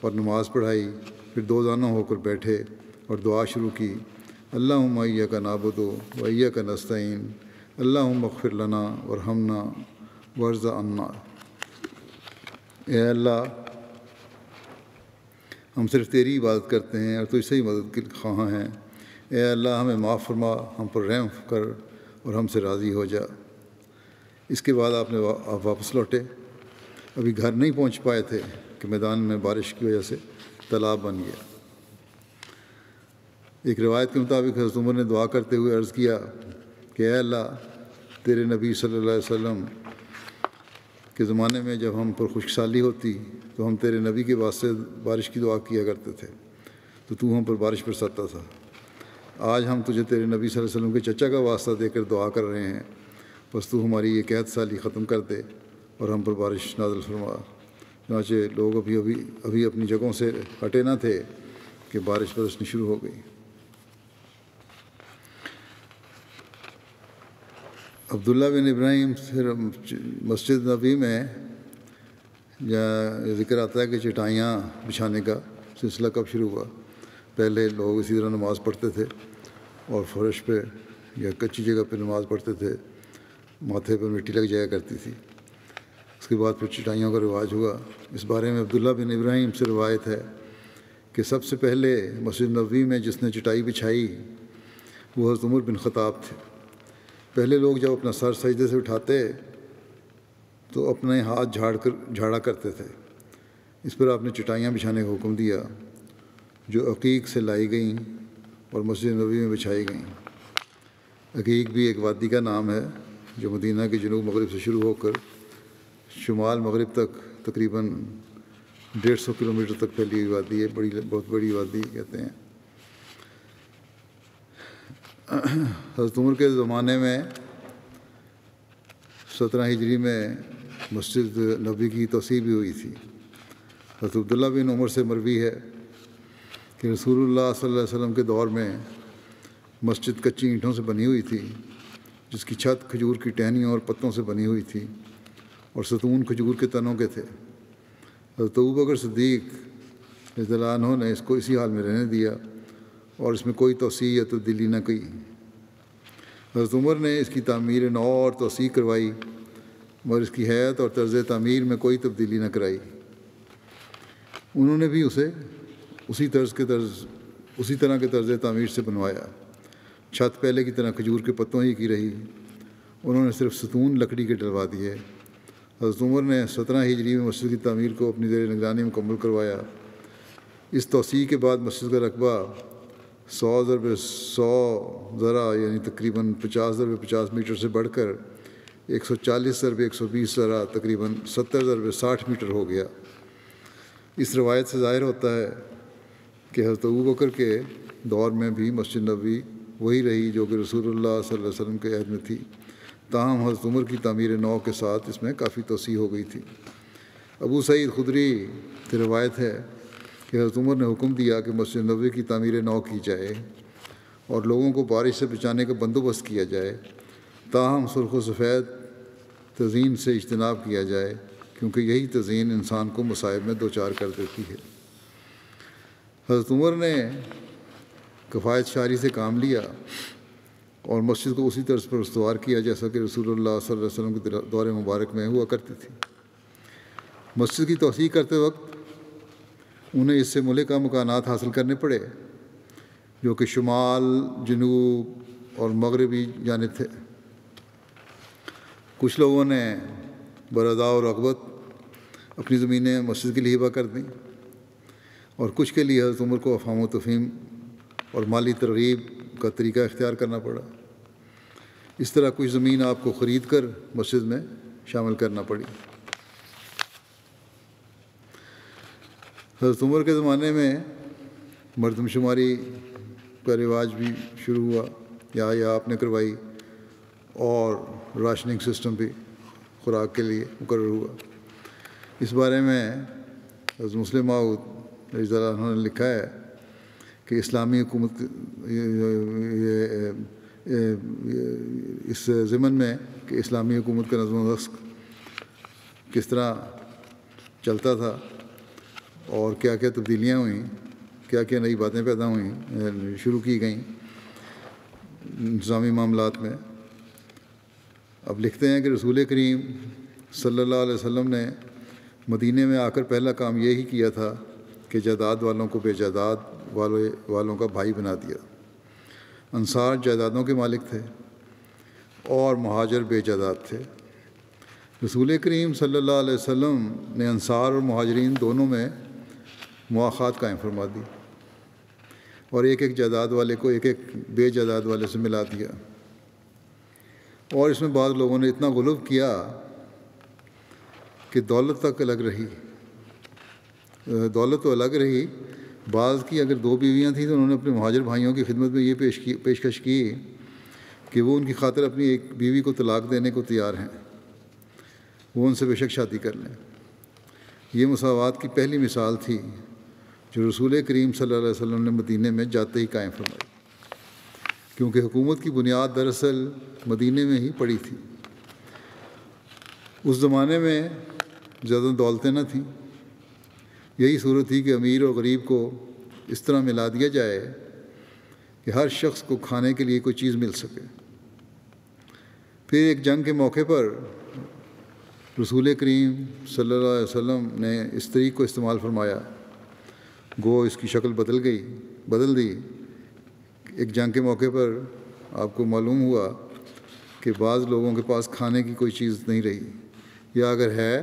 اور نماز پڑھائی، پھر دو زانوں ہو کر بیٹھے اور دعا شروع کی، اللہم ایاک نعبد و ایاک نستعین اللہم اغفر لنا وارحمنا وارض عنا۔ اے اللہ ہم صرف تیری عبادت کرتے ہیں اور تجھ سے ہی مدد کے خواہاں ہیں۔ اے اللہ ہمیں معاف فرما، ہم پر رحم کر اور ہم سے راضی ہو جا۔ اس کے بعد آپ واپس لوٹے۔ ابھی گھر نہیں پہنچ پائے تھے کہ میدان میں بارش کی وجہ سے تالاب بن گیا۔ ایک روایت کے مطابق حضرت عمر نے دعا کرتے ہوئے عرض کیا کہ اے اللہ تیرے نبی صلی اللہ علیہ وسلم کے زمانے میں جب ہم پر خشک سالی ہوتی تو ہم تیرے نبی کے واسطے بارش کی دعا کیا کرتے تھے تو ہم پر بارش برساتا تھا۔ آج ہم تجھے تیرے نبی صلی اللہ علیہ وسلم کے چچا کا واسطہ دے کر دعا کر رہے ہیں، بس تو ہماری یہ قحط سالی ختم کر دے اور ہم پر بارش نازل فرما۔ چنانچہ لوگ ابھی اپنی جگہوں سے ہٹے نہ تھے کہ بارش برسنی شروع ہو گئی۔ عبداللہ بن ابراہیم پھر مسجد نبی میں ذکر آتا ہے کہ چٹائیاں بچھانے کا سلسلہ کب شروع ہوا۔ پہلے لوگ اسی طرح نماز پڑھتے تھے اور فرش پہ یا کچی جگہ پہ نماز پڑھتے تھے، ماتھے پر مٹی لگ جایا کرتی تھی۔ اس کے بعد پھر چٹائیوں کا رواج ہوا۔ اس بارے میں عبداللہ بن ابراہیم سے روایت ہے کہ سب سے پہلے مسجد نبوی میں جس نے چٹائی بچھائی وہ حضرت عمر بن خطاب تھے۔ پہلے لوگ جب اپنا سر سجدے سے اٹھاتے تو اپنے ہاتھ جھاڑا کرتے تھے۔ اس پر آپ نے چٹائیاں بچھانے کا حکم دیا جو عقیق سے لائی گئیں اور مسجد نبوی میں بچھائی گئیں۔ عقیق بھی ایک وادی کا نام ہے جو مدینہ کے جنوب مغرب سے شروع ہو کر شمال مغرب تک تقریباً 150 کلومیٹر تک پھیلی ہوئی وادی ہے، بہت بڑی وادی کہتے ہیں۔ حضرت عمر کے زمانے میں 17 ہجری میں مسجد نبوی کی توسیع بھی ہوئی تھی۔ حضرت عبداللہ بن عمر سے مروی ہے کہ رسول اللہ صلی اللہ علیہ وسلم کے دور میں مسجد کچی اینٹوں سے بنی ہوئی تھی، جس کی چھت کھجور کی ٹہنیوں اور پتوں سے بنی ہوئی تھی اور ستون کھجور کے تنوں کے تھے۔ حضرت ابوبکر صدیق رضی اللہ عنہ نے اس کو اسی حال میں رہنے دیا اور اس میں کوئی توسیع یا تبدیلی نہ کی۔ حضرت عمر نے اس کی تعمیر نو اور توسیع کروائی، مگر اس کی حیت اور طرز تعمیر میں کوئی تبدیلی نہ کرائی۔ انہوں نے بھی اسے اسی طرح کے طرز تعمیر سے بنوایا۔ چھت پہلے کی طرح کھجور کے پتوں ہی کی رہی، انہوں نے صرف ستون لکڑی کے ڈلوا دیے۔ حضرت عمر نے 17 ہجری میں مسجد کی تعمیر کو اپنی زیر نگرانی مکمل کروایا۔ اس توسیع کے بعد مسجد کا رقبہ 100 ذرا یعنی تقریباً 50 میٹر سے بڑھ کر 140 ذرا تقریباً 70 میٹر ہو گیا۔ اس روایت سے ظاہر ہوتا ہے کہ حضرت ابوبکر کے دور میں بھی مسجد نبوی وہی رہی جو کہ رسول اللہ صلی اللہ علیہ وسلم کے عہد میں تھی، تاہم حضرت عمر کی تعمیر نو کے ساتھ اس میں کافی توسیع ہو گئی تھی۔ ابو سعید خدری کی روایت ہے کہ حضرت عمر نے حکم دیا کہ مسجد نبوی کی تعمیر نو کی جائے اور لوگوں کو بارش سے بچانے کا بندوبست کیا جائے، تاہم سرخ و سفید تزئین سے اجتناب کیا جائے کیونکہ یہی تزئین انسان کو مصائب میں دوچار کر دیتی ہے۔ حضرت عمر نے کفایت شاری سے کام لیا اور مسجد کو اسی طرز پر استوار کیا جیسا کہ رسول اللہ صلی اللہ علیہ وسلم کے دور مبارک میں ہوا کرتی تھی۔ مسجد کی توسیع کرتے وقت انہیں اس سے ملکہ مکانات حاصل کرنے پڑے جو کہ شمال، جنوب اور مغربی جانب تھے۔ کچھ لوگوں نے برضا اور رغبت اپنی زمینیں مسجد کے لیے ہبہ کر دیں اور کچھ کے لیے حضرت عمر کو افہام و تفہیم اور مالی ترغیب کا طریقہ اختیار کرنا پڑا۔ اس طرح کچھ زمین آپ کو خرید کر مسجد میں شامل کرنا پڑی۔ حضرت عمر کے زمانے میں مردم شماری کا رواج بھی شروع ہوا یا آپ نے کروائی اور راشننگ سسٹم بھی خوراک کے لیے مقرر ہوا۔ اس بارے میں حضرت مسلم موعود رضی اللہ عنہ نے لکھا ہے کہ اسلامی حکومت اس ضمن میں کہ اسلامی حکومت کا نظم و نسق کس طرح چلتا تھا اور کیا کیا تبدیلیاں ہوئیں، کیا کیا نئی باتیں پیدا ہوئیں، شروع کی گئیں انتظامی معاملات میں۔ اب لکھتے ہیں کہ رسول کریم صلی اللہ علیہ وسلم نے مدینے میں آ کر پہلا کام یہی کیا تھا کہ جائیداد والوں کو بے جائیداد والوں کا بھائی بنا دیا۔ انصار جائیدادوں کے مالک تھے اور مہاجر بے جائیداد تھے۔ رسول کریم صلی اللہ علیہ وسلم نے انصار اور مہاجرین دونوں میں مواخات قائم فرما دی اور ایک ایک جائیداد والے کو ایک ایک بے جائیداد والے سے ملا دیا، اور اس میں بعض لوگوں نے اتنا غلو کیا کہ دولت تک الگ رہی، دولت تو الگ رہی، بعض کی اگر 2 بیویاں تھیں تو انہوں نے اپنے مہاجر بھائیوں کی خدمت میں یہ پیشکش کی کہ وہ ان کی خاطر اپنی ایک بیوی کو طلاق دینے کو تیار ہیں، وہ ان سے بے شک شادی کر لیں۔ یہ مساوات کی پہلی مثال تھی جو رسول کریم صلی اللہ علیہ وسلم نے مدینے میں جاتے ہی قائم فرمائی، کیونکہ حکومت کی بنیاد دراصل مدینے میں ہی پڑی تھی۔ اس زمانے میں زیادہ دولتیں نہ تھیں، یہی صورت تھی کہ امیر اور غریب کو اس طرح ملا دیا جائے کہ ہر شخص کو کھانے کے لیے کوئی چیز مل سکے۔ پھر ایک جنگ کے موقع پر رسول کریم صلی اللہ علیہ وسلم نے اس طریق کو استعمال فرمایا، گو اس کی شکل بدل دی۔ ایک جنگ کے موقع پر آپ کو معلوم ہوا کہ بعض لوگوں کے پاس کھانے کی کوئی چیز نہیں رہی، یا اگر ہے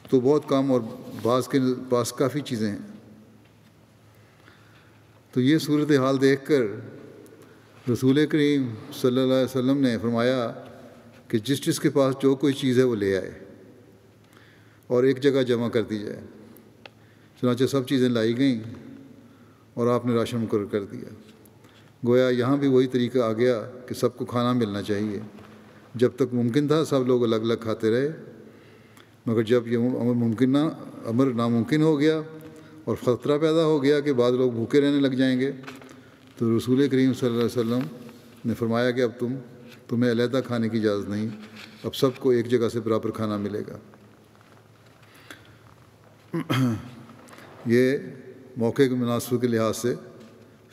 تو بہت کم، اور بعض کے پاس کافی چیزیں ہیں۔ تو یہ صورتحال دیکھ کر رسول کریم صلی اللہ علیہ وسلم نے فرمایا کہ جس کے پاس جو کوئی چیز ہے وہ لے آئے اور ایک جگہ جمع کر دی جائے۔ چنانچہ سب چیزیں لائی گئیں اور آپ نے راشن مقرر کر دیا۔ گویا یہاں بھی وہی طریقہ آ گیا کہ سب کو کھانا ملنا چاہیے۔ جب تک ممکن تھا سب لوگ الگ الگ کھاتے رہے، مگر جب یہ امر ناممکن ہو گیا اور خطرہ پیدا ہو گیا کہ بعض لوگ بھوکے رہنے لگ جائیں گے، تو رسول کریم صلی اللہ علیہ وسلم نے فرمایا کہ اب تمہیں علیحدہ کھانے کی اجازت نہیں، اب سب کو ایک جگہ سے برابر کھانا ملے گا۔ یہ موقع کے مناسبت کے لحاظ سے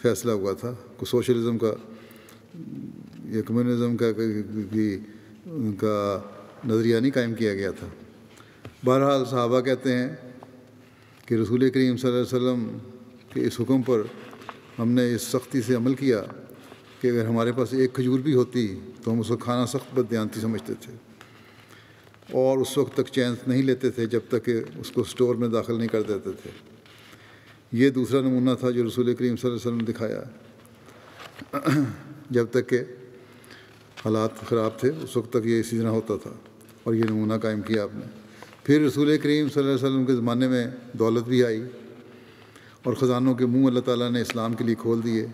فیصلہ ہوا تھا۔ کوئی سوشلزم کا یا کمیونزم کا نظریہ نہیں قائم کیا گیا تھا۔ بہرحال صحابہ کہتے ہیں کہ رسول کریم صلی اللہ علیہ وسلم کے اس حکم پر ہم نے اس سختی سے عمل کیا کہ اگر ہمارے پاس ایک کھجور بھی ہوتی تو ہم اس کو کھانا سخت بددیانتی سمجھتے تھے، اور اس وقت تک چین نہیں لیتے تھے جب تک کہ اس کو اسٹور میں داخل نہیں کر دیتے تھے۔ یہ دوسرا نمونہ تھا جو رسول کریم صلی اللہ علیہ وسلم نے دکھایا۔ جب تک کہ حالات خراب تھے اس وقت تک یہ اسی طرح ہوتا تھا، اور یہ نمونہ قائم کیا آپ نے۔ پھر رسول کریم صلی اللہ علیہ وسلم کے زمانے میں دولت بھی آئی اور خزانوں کے منہ اللہ تعالیٰ نے اسلام کے لیے کھول دیے،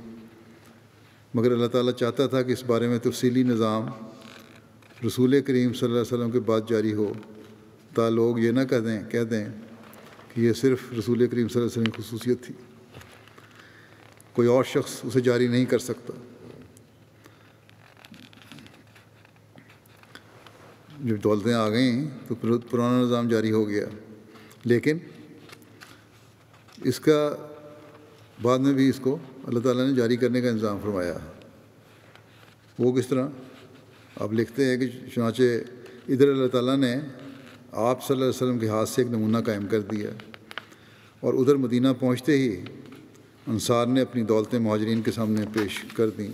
مگر اللہ تعالیٰ چاہتا تھا کہ اس بارے میں تفصیلی نظام رسول کریم صلی اللہ علیہ وسلم کے بعد جاری ہو، تا لوگ یہ نہ کہہ دیں کہ یہ صرف رسول کریم صلی اللہ علیہ وسلم کی خصوصیت تھی، کوئی اور شخص اسے جاری نہیں کر سکتا۔ جب دولتیں آ گئیں تو پرانا نظام جاری ہو گیا، لیکن اس کا بعد میں بھی اس کو اللہ تعالیٰ نے جاری کرنے کا انتظام فرمایا۔ وہ کس طرح؟ آپ لکھتے ہیں کہ چنانچہ ادھر اللہ تعالیٰ نے آپ صلی اللہ علیہ وسلم کے ہاتھ سے ایک نمونہ قائم کر دیا، اور ادھر مدینہ پہنچتے ہی انصار نے اپنی دولتیں مہاجرین کے سامنے پیش کر دیں۔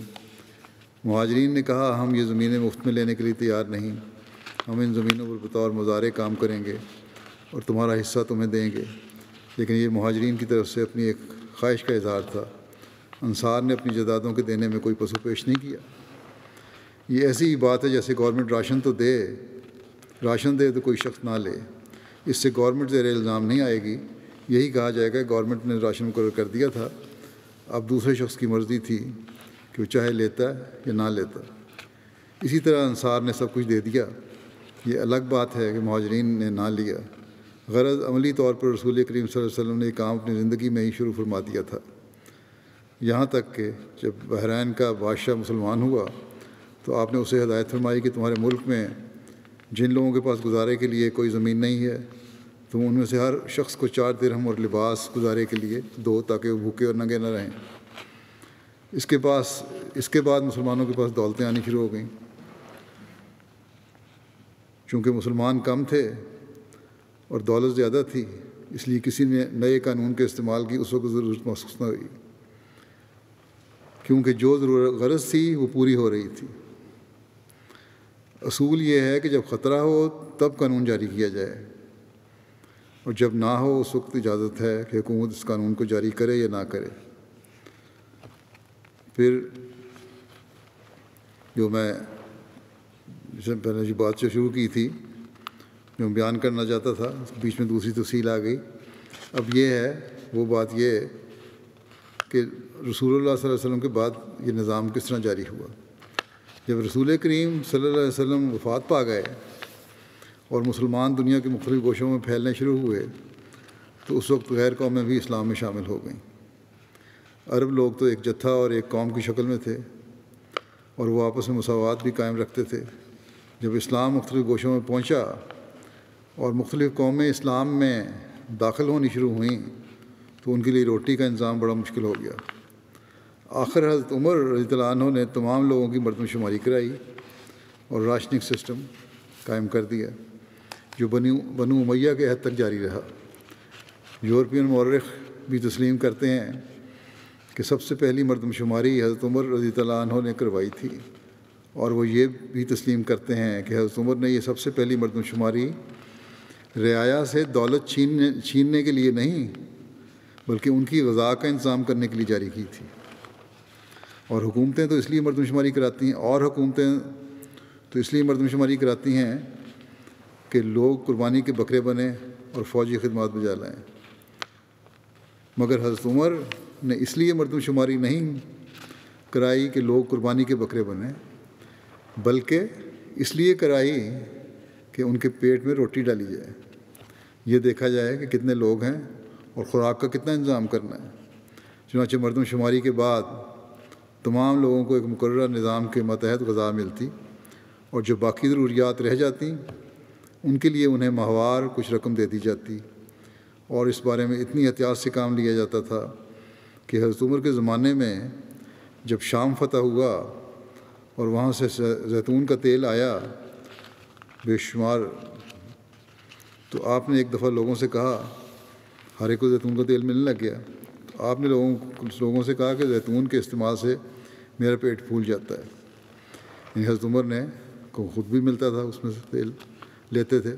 مہاجرین نے کہا ہم یہ زمینیں مفت میں لینے کے لیے تیار نہیں، ہم ان زمینوں پر بطور مزارع کام کریں گے اور تمہارا حصہ تمہیں دیں گے۔ لیکن یہ مہاجرین کی طرف سے اپنی ایک خواہش کا اظہار تھا۔ انصار نے اپنی جائیدادوں کے دینے میں کوئی پسو پیش نہیں کیا۔ یہ ایسی ہی بات ہے جیسے گورنمنٹ راشن دے تو کوئی شخص نہ لے، اس سے گورنمنٹ زیر الزام نہیں آئے گی۔ یہی کہا جائے گا گورنمنٹ نے راشن مقرر کر دیا تھا، اب دوسرے شخص کی مرضی تھی کہ وہ چاہے لیتا ہے یا نہ لیتا۔ اسی طرح انصار نے سب کچھ دے دیا۔ یہ الگ بات ہے کہ مہاجرین نے نہ لیا۔ غرض عملی طور پر رسول کریم صلی اللہ علیہ وسلم نے یہ کام اپنی زندگی میں ہی شروع فرما دیا تھا، یہاں تک کہ جب بحرین کا بادشاہ مسلمان ہوا تو آپ نے اسے ہدایت فرمائی کہ تمہارے ملک میں جن لوگوں کے پاس گزارے کے لیے کوئی زمین نہیں ہے تم ان میں سے ہر شخص کو 4 درہم اور لباس گزارے کے لیے دو، تاکہ وہ بھوکے اور ننگے نہ رہیں۔ اس کے بعد مسلمانوں کے پاس دولتیں آنی شروع ہو گئیں۔ چونکہ مسلمان کم تھے اور دولت زیادہ تھی، اس لیے کسی نے نئے قانون کے استعمال کی اس وقت ضرورت محسوس نہ ہوئی، کیونکہ جو ضرورت غرض تھی وہ پوری ہو رہی تھی۔ اصول یہ ہے کہ جب خطرہ ہو تب قانون جاری کیا جائے، اور جب نہ ہو اس وقت اجازت ہے کہ حکومت اس قانون کو جاری کرے یا نہ کرے۔ پھر جو میں پہلے جو بات شروع کی تھی، جو بیان کرنا چاہتا تھا، اس کے بیچ میں دوسری تفصیل آ گئی۔ اب یہ ہے وہ بات یہ ہے کہ رسول اللہ صلی اللہ علیہ وسلم کے بعد یہ نظام کس طرح جاری ہوا۔ جب رسول کریم صلی اللہ علیہ وسلم وفات پا گئے اور مسلمان دنیا کے مختلف گوشوں میں پھیلنے شروع ہوئے تو اس وقت غیر قومیں بھی اسلام میں شامل ہو گئیں۔ عرب لوگ تو ایک جتھا اور ایک قوم کی شکل میں تھے اور وہ آپس میں مساوات بھی قائم رکھتے تھے۔ جب اسلام مختلف گوشوں میں پہنچا اور مختلف قومیں اسلام میں داخل ہونی شروع ہوئیں تو ان کے لیے روٹی کا انتظام بڑا مشکل ہو گیا۔ آخر حضرت عمر رضی اللہ عنہ نے تمام لوگوں کی مردم شماری کرائی اور راشننگ سسٹم قائم کر دیا، جو بنو امیہ کے عہد تک جاری رہا۔ یورپین مورخ بھی تسلیم کرتے ہیں کہ سب سے پہلی مردم شماری حضرت عمر رضی اللہ عنہ نے کروائی تھی، اور وہ یہ بھی تسلیم کرتے ہیں کہ حضرت عمر نے یہ سب سے پہلی مردم شماری رعایا سے دولت چھیننے کے لیے نہیں بلکہ ان کی غذا کا انتظام کرنے کے لیے جاری کی تھی۔ اور حکومتیں تو اس لیے مردم شماری کراتی ہیں مردم شماری کراتی ہیں کہ لوگ قربانی کے بکرے بنیں اور فوجی خدمات بجا لائیں، مگر حضرت عمر نے اس لیے مردم شماری نہیں کرائی کہ لوگ قربانی کے بکرے بنیں، بلکہ اس لیے کرائی کہ ان کے پیٹ میں روٹی ڈالی جائے، یہ دیکھا جائے کہ کتنے لوگ ہیں اور خوراک کا کتنا انتظام کرنا ہے۔ چنانچہ مردم شماری کے بعد تمام لوگوں کو ایک مقررہ نظام کے ماتحت غذا ملتی، اور جو باقی ضروریات رہ جاتی ان کے لیے انہیں ماہوار کچھ رقم دے دی جاتی، اور اس بارے میں اتنی احتیاط سے کام لیا جاتا تھا کہ حضرت عمر کے زمانے میں جب شام فتح ہوا اور وہاں سے زیتون کا تیل آیا بے شمار، تو آپ نے ایک دفعہ لوگوں سے کہا، ہر ایک کو زیتون کا تیل ملنے لگ گیا، تو آپ نے لوگوں سے کہا کہ زیتون کے استعمال سے میرا پیٹ پھول جاتا ہے۔ یعنی حضرت عمر نے کو خود بھی ملتا تھا، اس میں سے تیل لیتے تھے،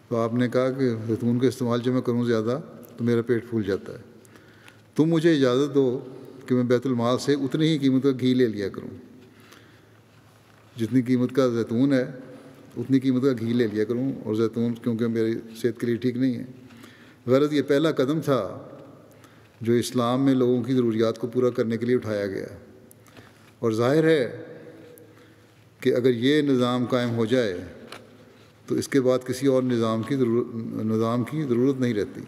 تو آپ نے کہا کہ زیتون کا استعمال جب میں کروں زیادہ تو میرا پیٹ پھول جاتا ہے، تم مجھے اجازت دو کہ میں بیت المال سے اتنی ہی قیمت کا گھی لے لیا کروں، جتنی قیمت کا زیتون ہے اتنی قیمت کا گھی لے لیا کروں، اور زیتون کیونکہ میری صحت کے لیے ٹھیک نہیں ہے۔ غرض یہ پہلا قدم تھا جو اسلام میں لوگوں کی ضروریات کو پورا کرنے کے لیے اٹھایا گیا، اور ظاہر ہے کہ اگر یہ نظام قائم ہو جائے تو اس کے بعد کسی اور نظام کی ضرورت نہیں رہتی،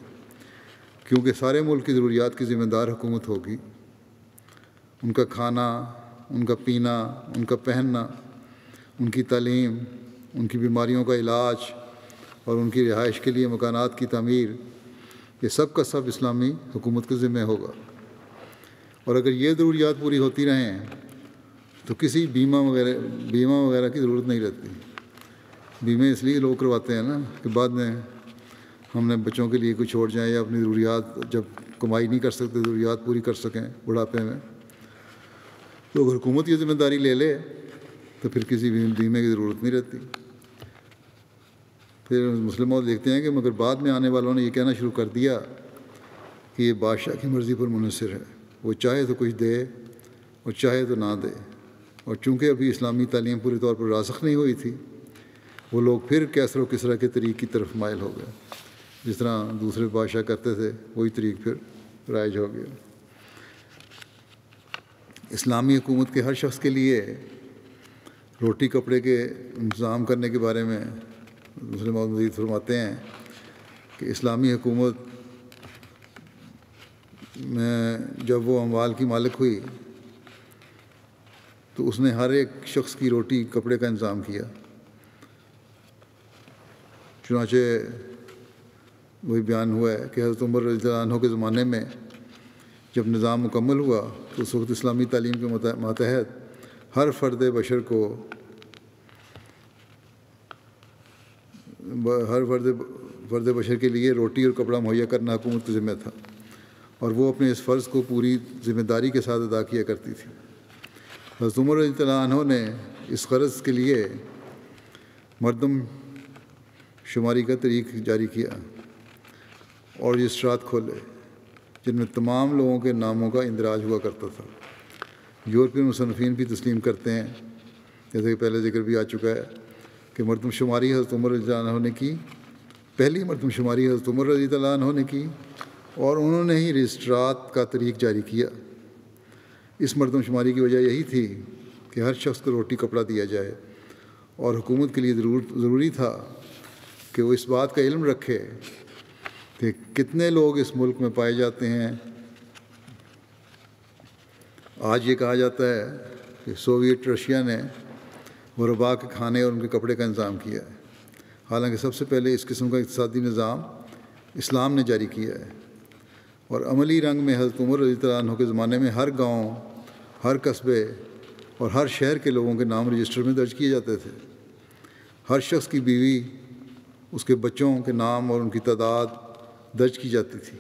کیونکہ سارے ملک کی ضروریات کی ذمہ دار حکومت ہوگی، ان کا کھانا، ان کا پینا، ان کا پہننا، ان کی تعلیم، ان کی بیماریوں کا علاج اور ان کی رہائش کے لیے مکانات کی تعمیر، یہ سب کا سب اسلامی حکومت کے ذمہ ہوگا۔ اور اگر یہ ضروریات پوری ہوتی رہیں تو کسی بیمہ وغیرہ کی ضرورت نہیں رہتی۔ بیمے اس لیے لوگ کرواتے ہیں نا کہ بعد میں ہم نے بچوں کے لیے کچھ چھوڑ جائیں یا اپنی ضروریات جب کمائی نہیں کر سکتے ضروریات پوری کر سکیں بڑھاپے میں، تو اگر حکومت یہ ذمہ داری لے لے تو پھر کسی بیمے کی ضرورت نہیں رہتی۔ پھر مسلمان دیکھتے ہیں کہ مگر بعد میں آنے والوں نے یہ کہنا شروع کر دیا کہ یہ بادشاہ کی مرضی پر منحصر ہے، وہ چاہے تو کچھ دے اور چاہے تو نہ دے، اور چونکہ ابھی اسلامی تعلیم پوری طور پر راسخ نہیں ہوئی تھی، وہ لوگ پھر کیسر و کسرا کے طریق کی طرف مائل ہو گئے، جس طرح دوسرے بادشاہ کرتے تھے وہی طریق پھر رائج ہو گیا۔ اسلامی حکومت کے ہر شخص کے لیے روٹی کپڑے کے انتظام کرنے کے بارے میں مسلم مزید فرماتے ہیں کہ اسلامی حکومت میں جب وہ اموال کی مالک ہوئی تو اس نے ہر ایک شخص کی روٹی کپڑے کا انتظام کیا۔ چنانچہ وہی بیان ہوا ہے کہ حضرت عمر رضی اللہ عنہ کے زمانے میں جب نظام مکمل ہوا تو اس وقت اسلامی تعلیم کے ماتحت ہر فرد بشر کے لیے روٹی اور کپڑا مہیا کرنا حکومت کا ذمہ تھا، اور وہ اپنے اس فرض کو پوری ذمہ داری کے ساتھ ادا کیا کرتی تھی۔ حضرت عمر رضی اللہ عنہ نے اس غرض کے لیے مردم شماری کا طریق جاری کیا اور رجسٹرات کھولے جن میں تمام لوگوں کے ناموں کا اندراج ہوا کرتا تھا۔ یورپین مصنفین بھی تسلیم کرتے ہیں، جیسے کہ پہلے ذکر بھی آ چکا ہے، کہ مردم شماری حضرت عمر رضی اللہ عنہ نے کی، پہلی مردم شماری حضرت عمر رضی اللہ عنہ نے کی، اور انہوں نے ہی رجسٹرات کا طریق جاری کیا۔ اس مردم شماری کی وجہ یہی تھی کہ ہر شخص کو روٹی کپڑا دیا جائے، اور حکومت کے لیے ضروری تھا کہ وہ اس بات کا علم رکھے کہ کتنے لوگ اس ملک میں پائے جاتے ہیں۔ آج یہ کہا جاتا ہے کہ سوویت رشیا نے غربا کے کھانے اور ان کے کپڑے کا انتظام کیا ہے، حالانکہ سب سے پہلے اس قسم کا اقتصادی نظام اسلام نے جاری کیا ہے، اور عملی رنگ میں حضرت عمر رضی اللہ عنہ کے زمانے میں ہر گاؤں، ہر قصبے اور ہر شہر کے لوگوں کے نام رجسٹر میں درج کیے جاتے تھے۔ ہر شخص کی بیوی، اس کے بچوں کے نام اور ان کی تعداد درج کی جاتی تھی،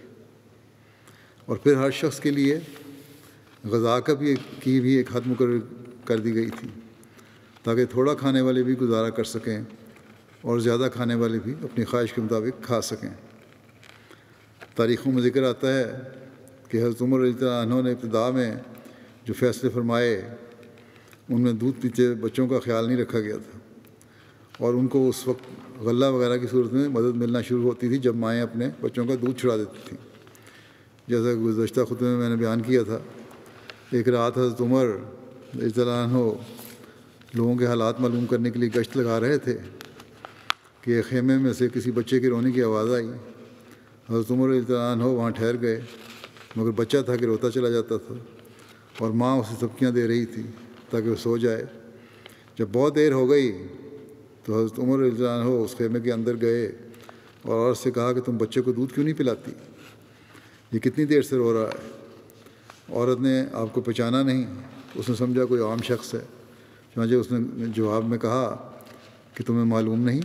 اور پھر ہر شخص کے لیے غذا کی بھی ایک حد مقرر کر دی گئی تھی۔ تاکہ تھوڑا کھانے والے بھی گزارا کر سکیں اور زیادہ کھانے والے بھی اپنی خواہش کے مطابق کھا سکیں۔ تاریخوں میں ذکر آتا ہے کہ حضرت عمر رضی اللہ عنہ نے ابتدا میں جو فیصلے فرمائے ان میں دودھ پیتے بچوں کا خیال نہیں رکھا گیا تھا، اور ان کو اس وقت غلہ وغیرہ کی صورت میں مدد ملنا شروع ہوتی تھی جب مائیں اپنے بچوں کا دودھ چھڑا دیتی تھیں۔ جیسا کہ گزشتہ خطبے میں نے بیان کیا تھا، ایک رات حضرت عمر رضی اللہ عنہ لوگوں کے حالات معلوم کرنے کے لیے گشت لگا رہے تھے کہ ایک خیمے میں سے کسی بچے کے رونے کی آواز آئی۔ حضرت عمر رضی اللہ عنہ وہاں ٹھہر گئے، مگر بچہ تھا کہ روتا چلا جاتا تھا اور ماں اسے سبکیاں دے رہی تھی تاکہ وہ سو جائے۔ جب بہت دیر ہو گئی تو حضرت عمر رضی اللہ عنہ اس خیمے کے اندر گئے اور عورت سے کہا کہ تم بچے کو دودھ کیوں نہیں پلاتی؟ یہ کتنی دیر سے رو رہا ہے؟ عورت نے آپ کو پہچانا نہیں، اس نے سمجھا کوئی عام شخص ہے، چنانچہ اس نے جواب میں کہا کہ تمہیں معلوم نہیں؟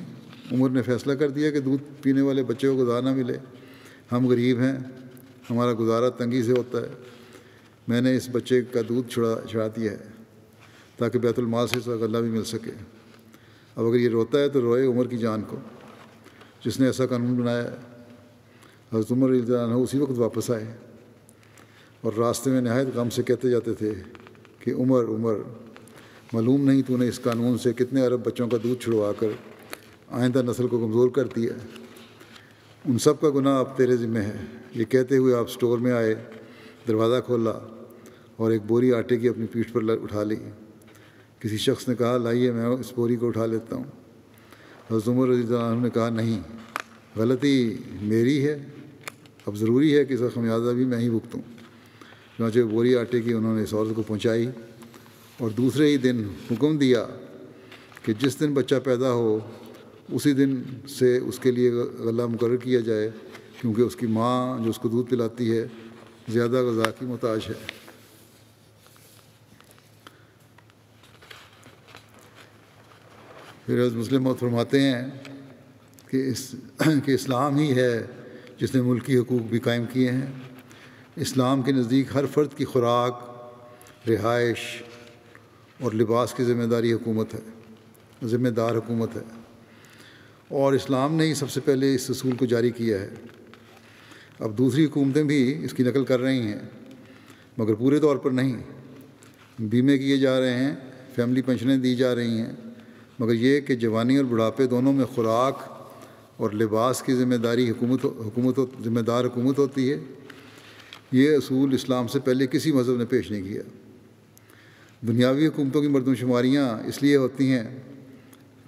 عمر نے فیصلہ کر دیا کہ دودھ پینے والے بچے کو غذا نہ ملے، ہم غریب ہیں، ہمارا گزارا تنگی سے ہوتا ہے، میں نے اس بچے کا دودھ چھڑا دیا ہے تاکہ بیت المال سے اس کا غلہ بھی مل سکے۔ اب اگر یہ روتا ہے تو روئے عمر کی جان کو جس نے ایسا قانون بنایا ہے۔ حضرت عمر رضی اللہ عنہ اسی وقت واپس آئے اور راستے میں نہایت غم سے کہتے جاتے تھے کہ عمر عمر، معلوم نہیں تو نے اس قانون سے کتنے ارب بچوں کا دودھ چھڑوا کر آئندہ نسل کو کمزور کر دیا ہے، ان سب کا گناہ اب تیرے ذمہ ہے۔ یہ کہتے ہوئے آپ اسٹور میں آئے، دروازہ کھولا اور ایک بوری آٹے کی اپنی پیٹھ پر اٹھا لی۔ کسی شخص نے کہا لائیے میں اس بوری کو اٹھا لیتا ہوں۔ حضرت عمر رضی اللہ عنہ نے کہا نہیں، غلطی میری ہے، اب ضروری ہے کہ اس کا خمیازہ بھی میں ہی بھگتوں۔ چنانچہ بوری آٹے کی انہوں نے اس عورت کو پہنچائی اور دوسرے ہی دن حکم دیا کہ جس دن بچہ پیدا ہو اسی دن سے اس کے لیے غلہ مقرر کیا جائے، کیونکہ اس کی ماں جو اس کو دودھ پلاتی ہے زیادہ غذا کی محتاج ہے۔ پھر حضرت مسلم موعود فرماتے ہیں کہ اسلام ہی ہے جس نے ملکی حقوق بھی قائم کیے ہیں۔ اسلام کے نزدیک ہر فرد کی خوراک، رہائش اور لباس کی ذمہ دار حکومت ہے، اور اسلام نے ہی سب سے پہلے اس اصول کو جاری کیا ہے۔ اب دوسری حکومتیں بھی اس کی نقل کر رہی ہیں مگر پورے طور پر نہیں۔ بیمے کیے جا رہے ہیں، فیملی پینشنیں دی جا رہی ہیں، مگر یہ کہ جوانی اور بڑھاپے دونوں میں خوراک اور لباس کی ذمہ دار حکومت ہوتی ہے۔ یہ اصول اسلام سے پہلے کسی مذہب نے پیش نہیں کیا۔ دنیاوی حکومتوں کی مردم شماریاں اس لیے ہوتی ہیں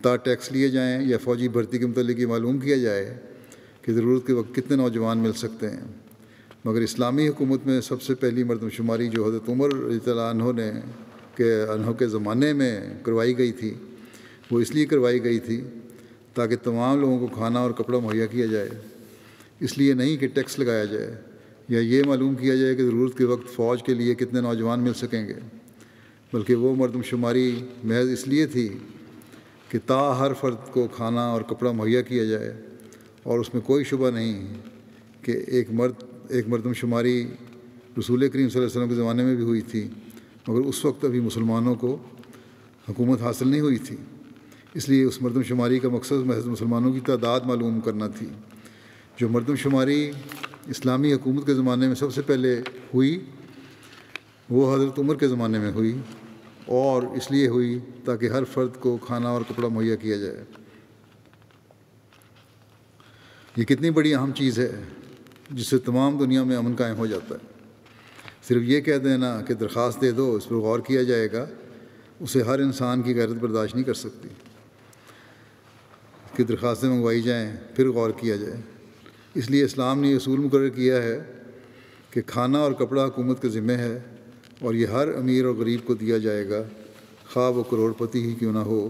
تا ٹیکس لیے جائیں یا فوجی بھرتی کے متعلق یہ معلوم کیا جائے کہ ضرورت کے وقت کتنے نوجوان مل سکتے ہیں، مگر اسلامی حکومت میں سب سے پہلی مردم شماری جو حضرت عمر رضی اللہ عنہ کے زمانے میں کروائی گئی تھی وہ اس لیے کروائی گئی تھی تاکہ تمام لوگوں کو کھانا اور کپڑا مہیا کیا جائے، اس لیے نہیں کہ ٹیکس لگایا جائے یا یہ معلوم کیا جائے کہ ضرورت کے وقت فوج کے لیے کتنے نوجوان مل سکیں گے، بلکہ وہ مردم شماری محض اس لیے تھی کہ تا ہر فرد کو کھانا اور کپڑا مہیا کیا جائے، اور اس میں کوئی شبہ نہیں کہ ایک مردم شماری رسول کریم صلی اللہ علیہ وسلم کے زمانے میں بھی ہوئی تھی، مگر اس وقت ابھی مسلمانوں کو حکومت حاصل نہیں ہوئی تھی، اس لیے اس مردم شماری کا مقصد محض مسلمانوں کی تعداد معلوم کرنا تھی۔ جو مردم شماری اسلامی حکومت کے زمانے میں سب سے پہلے ہوئی وہ حضرت عمر کے زمانے میں ہوئی، اور اس لیے ہوئی تاکہ ہر فرد کو کھانا اور کپڑا مہیا کیا جائے۔ یہ کتنی بڑی اہم چیز ہے جس سے تمام دنیا میں امن قائم ہو جاتا ہے۔ صرف یہ کہہ دینا کہ درخواست دے دو، اس پر غور کیا جائے گا، اسے ہر انسان کی غیرت برداشت نہیں کر سکتی کہ درخواستیں منگوائی جائیں پھر غور کیا جائے۔ اس لیے اسلام نے یہ اصول مقرر کیا ہے کہ کھانا اور کپڑا حکومت کے ذمہ ہے، اور یہ ہر امیر اور غریب کو دیا جائے گا، خواہ وہ کروڑ پتی ہی کیوں نہ ہو،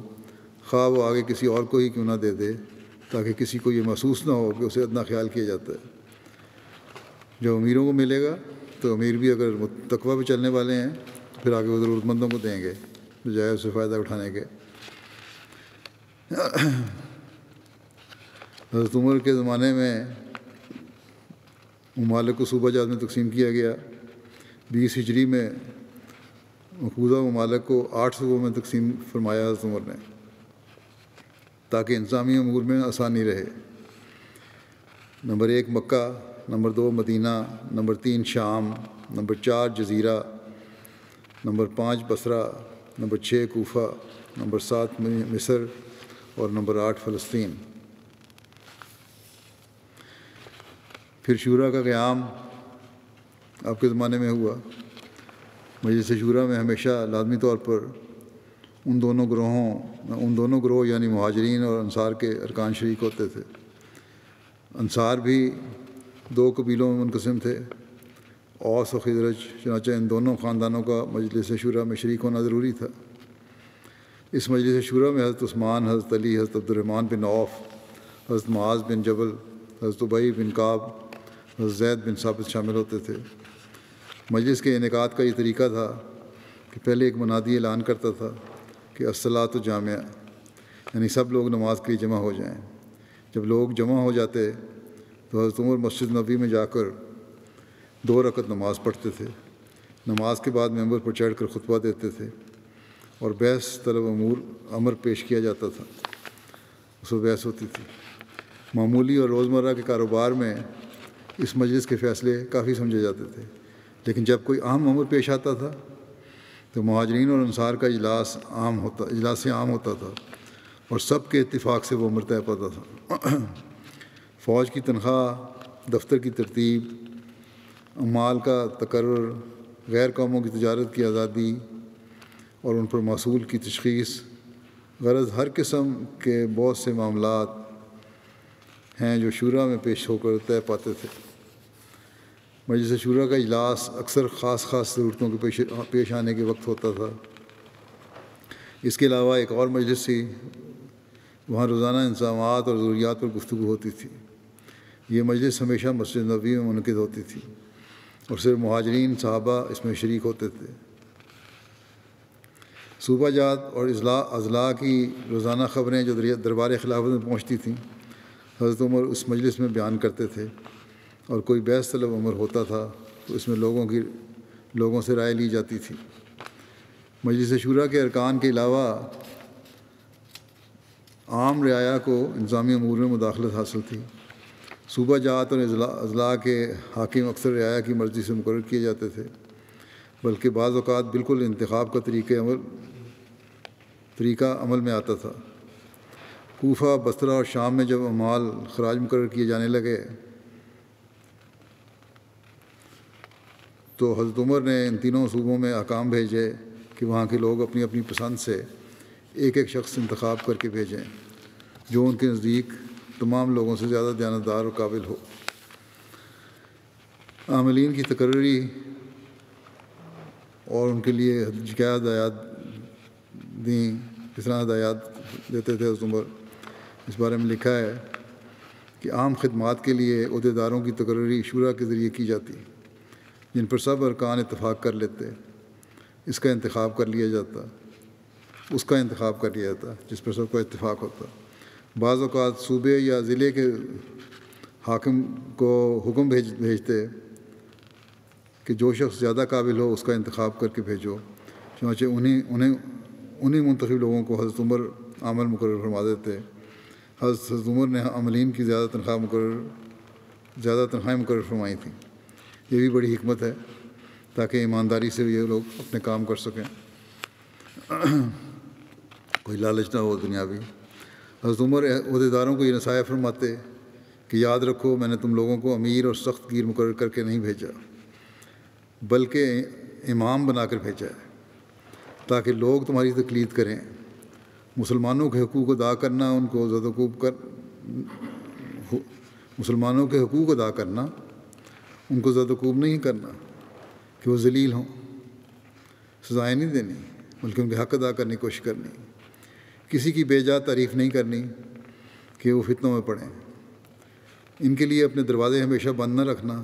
خواہ وہ آگے کسی اور کو ہی کیوں نہ دے دے، تاکہ کسی کو یہ محسوس نہ ہو کہ اسے ادنا خیال کیا جاتا ہے۔ جب امیروں کو ملے گا تو امیر بھی اگر تقویٰ پہ چلنے والے ہیں تو پھر آگے وہ ضرورت مندوں کو دیں گے بجائے اسے فائدہ اٹھانے کے۔ حضرت عمر کے زمانے میں ممالک کو صوبہ جات میں تقسیم کیا گیا۔ 20 ہجری میں مقبوضہ ممالک کو 8 صوبوں میں تقسیم فرمایا حضرت عمر نے تاکہ انتظامی امور میں آسانی رہے۔ نمبر 1 مکہ، نمبر 2 مدینہ، نمبر 3 شام، نمبر 4 جزیرہ، number 5 Basra, number 6 Kufa, number 7 مصر اور نمبر 8 فلسطین۔ پھر شورا کا قیام آپ کے زمانے میں ہوا۔ مجلس شورا میں ہمیشہ لازمی طور پر ان دونوں گروہ یعنی مہاجرین اور انصار کے ارکان شریک ہوتے تھے۔ انصار بھی 2 قبیلوں میں منقسم تھے، اوس و خزرج، چنانچہ ان دونوں خاندانوں کا مجلس شورا میں شریک ہونا ضروری تھا۔ اس مجلس شورا میں حضرت عثمان، حضرت علی، حضرت عبد الرحمن بن عوف، حضرت معاذ بن جبل، حضرت ابی بن کعب، حضرت زید بن ثابت شامل ہوتے تھے۔ مجلس کے انعقاد کا یہ طریقہ تھا کہ پہلے ایک منادی اعلان کرتا تھا کہ الصلاۃ جامعہ، یعنی سب لوگ نماز کے لیے جمع ہو جائیں۔ جب لوگ جمع ہو جاتے تو حضرت عمر مسجد نبوی میں جا کر 2 رکعت نماز پڑھتے تھے۔ نماز کے بعد ممبر پر چڑھ کر خطبہ دیتے تھے اور بحث طلب امر پیش کیا جاتا تھا، اس میں بحث ہوتی تھی۔ معمولی اور روزمرہ کے کاروبار میں اس مجلس کے فیصلے کافی سمجھے جاتے تھے، لیکن جب کوئی اہم امر پیش آتا تھا تو مہاجرین اور انصار کا اجلاس عام ہوتا تھا اور سب کے اتفاق سے وہ امر طے پاتا تھا۔ فوج کی تنخواہ، دفتر کی ترتیب، اعمال کا تقرر، غیر قوموں کی تجارت کی آزادی اور ان پر محصول کی تشخیص، غرض ہر قسم کے بہت سے معاملات ہیں جو شورا میں پیش ہو کر طے پاتے تھے۔ مجلس شورا کا اجلاس اکثر خاص ضرورتوں کے پیش آنے کے وقت ہوتا تھا۔ اس کے علاوہ ایک اور مجلس تھی، وہاں روزانہ انتظامات اور ضروریات پر گفتگو ہوتی تھی۔ یہ مجلس ہمیشہ مسجد نبوی میں منعقد ہوتی تھی اور صرف مہاجرین صحابہ اس میں شریک ہوتے تھے۔ صوبہ جات اور اضلاع کی روزانہ خبریں جو دربار خلافت میں پہنچتی تھیں، حضرت عمر اس مجلس میں بیان کرتے تھے، اور کوئی بحث طلب امر ہوتا تھا تو اس میں لوگوں سے رائے لی جاتی تھی۔ مجلس شورا کے ارکان کے علاوہ عام رعایا کو انتظامی امور میں مداخلت حاصل تھی۔ صوبہ جات اور اضلاع کے حاکم اکثر رعایا کی مرضی سے مقرر کیے جاتے تھے، بلکہ بعض اوقات بالکل انتخاب کا طریقہ عمل میں آتا تھا۔ کوفہ، بصرہ اور شام میں جب اعمال خراج مقرر کیے جانے لگے تو حضرت عمر نے ان تینوں صوبوں میں احکام بھیجے کہ وہاں کے لوگ اپنی اپنی پسند سے ایک شخص انتخاب کر کے بھیجیں جو ان کے نزدیک تمام لوگوں سے زیادہ دیانتدار اور قابل ہو۔ عاملین کی تقرری اور ان کے لیے کیا ہدایات دیں، کس طرح ہدایات دیتے تھے حضرت عمر، اس بارے میں لکھا ہے کہ عام خدمات کے لیے عہدیداروں کی تقرری شورا کے ذریعے کی جاتی، جن پر سب ارکان اتفاق کر لیتے، اس کا انتخاب کر لیا جاتا جس پر سب کا اتفاق ہوتا۔ بعض اوقات صوبے یا ضلع کے حاکم کو حکم بھیجتے کہ جو شخص زیادہ قابل ہو اس کا انتخاب کر کے بھیجو، چنانچہ انہیں منتخب لوگوں کو حضرت عمر عامل مقرر فرما دیتے۔ حضرت عمر نے عاملین کی زیادہ تنخواہیں مقرر فرمائی تھیں۔ یہ بھی بڑی حکمت ہے تاکہ ایمانداری سے یہ لوگ اپنے کام کر سکیں، کوئی لالچ نہ ہو دنیاوی۔ حضرت عمر عہدیداروں کو یہ نصیحہ فرماتے کہ یاد رکھو، میں نے تم لوگوں کو امیر اور سخت گیر مقرر کر کے نہیں بھیجا، بلکہ امام بنا کر بھیجا ہے تاکہ لوگ تمہاری تقلید کریں۔ مسلمانوں کے حقوق ادا کرنا ان کو زدوکوب نہیں کرنا کہ وہ ذلیل ہوں، سزائیں نہیں دینی، بلکہ ان کے حق ادا کرنے کی کوشش کرنی۔ کسی کی بے جا تعریف نہیں کرنی کہ وہ فتنوں میں پڑیں۔ ان کے لیے اپنے دروازے ہمیشہ بند نہ رکھنا،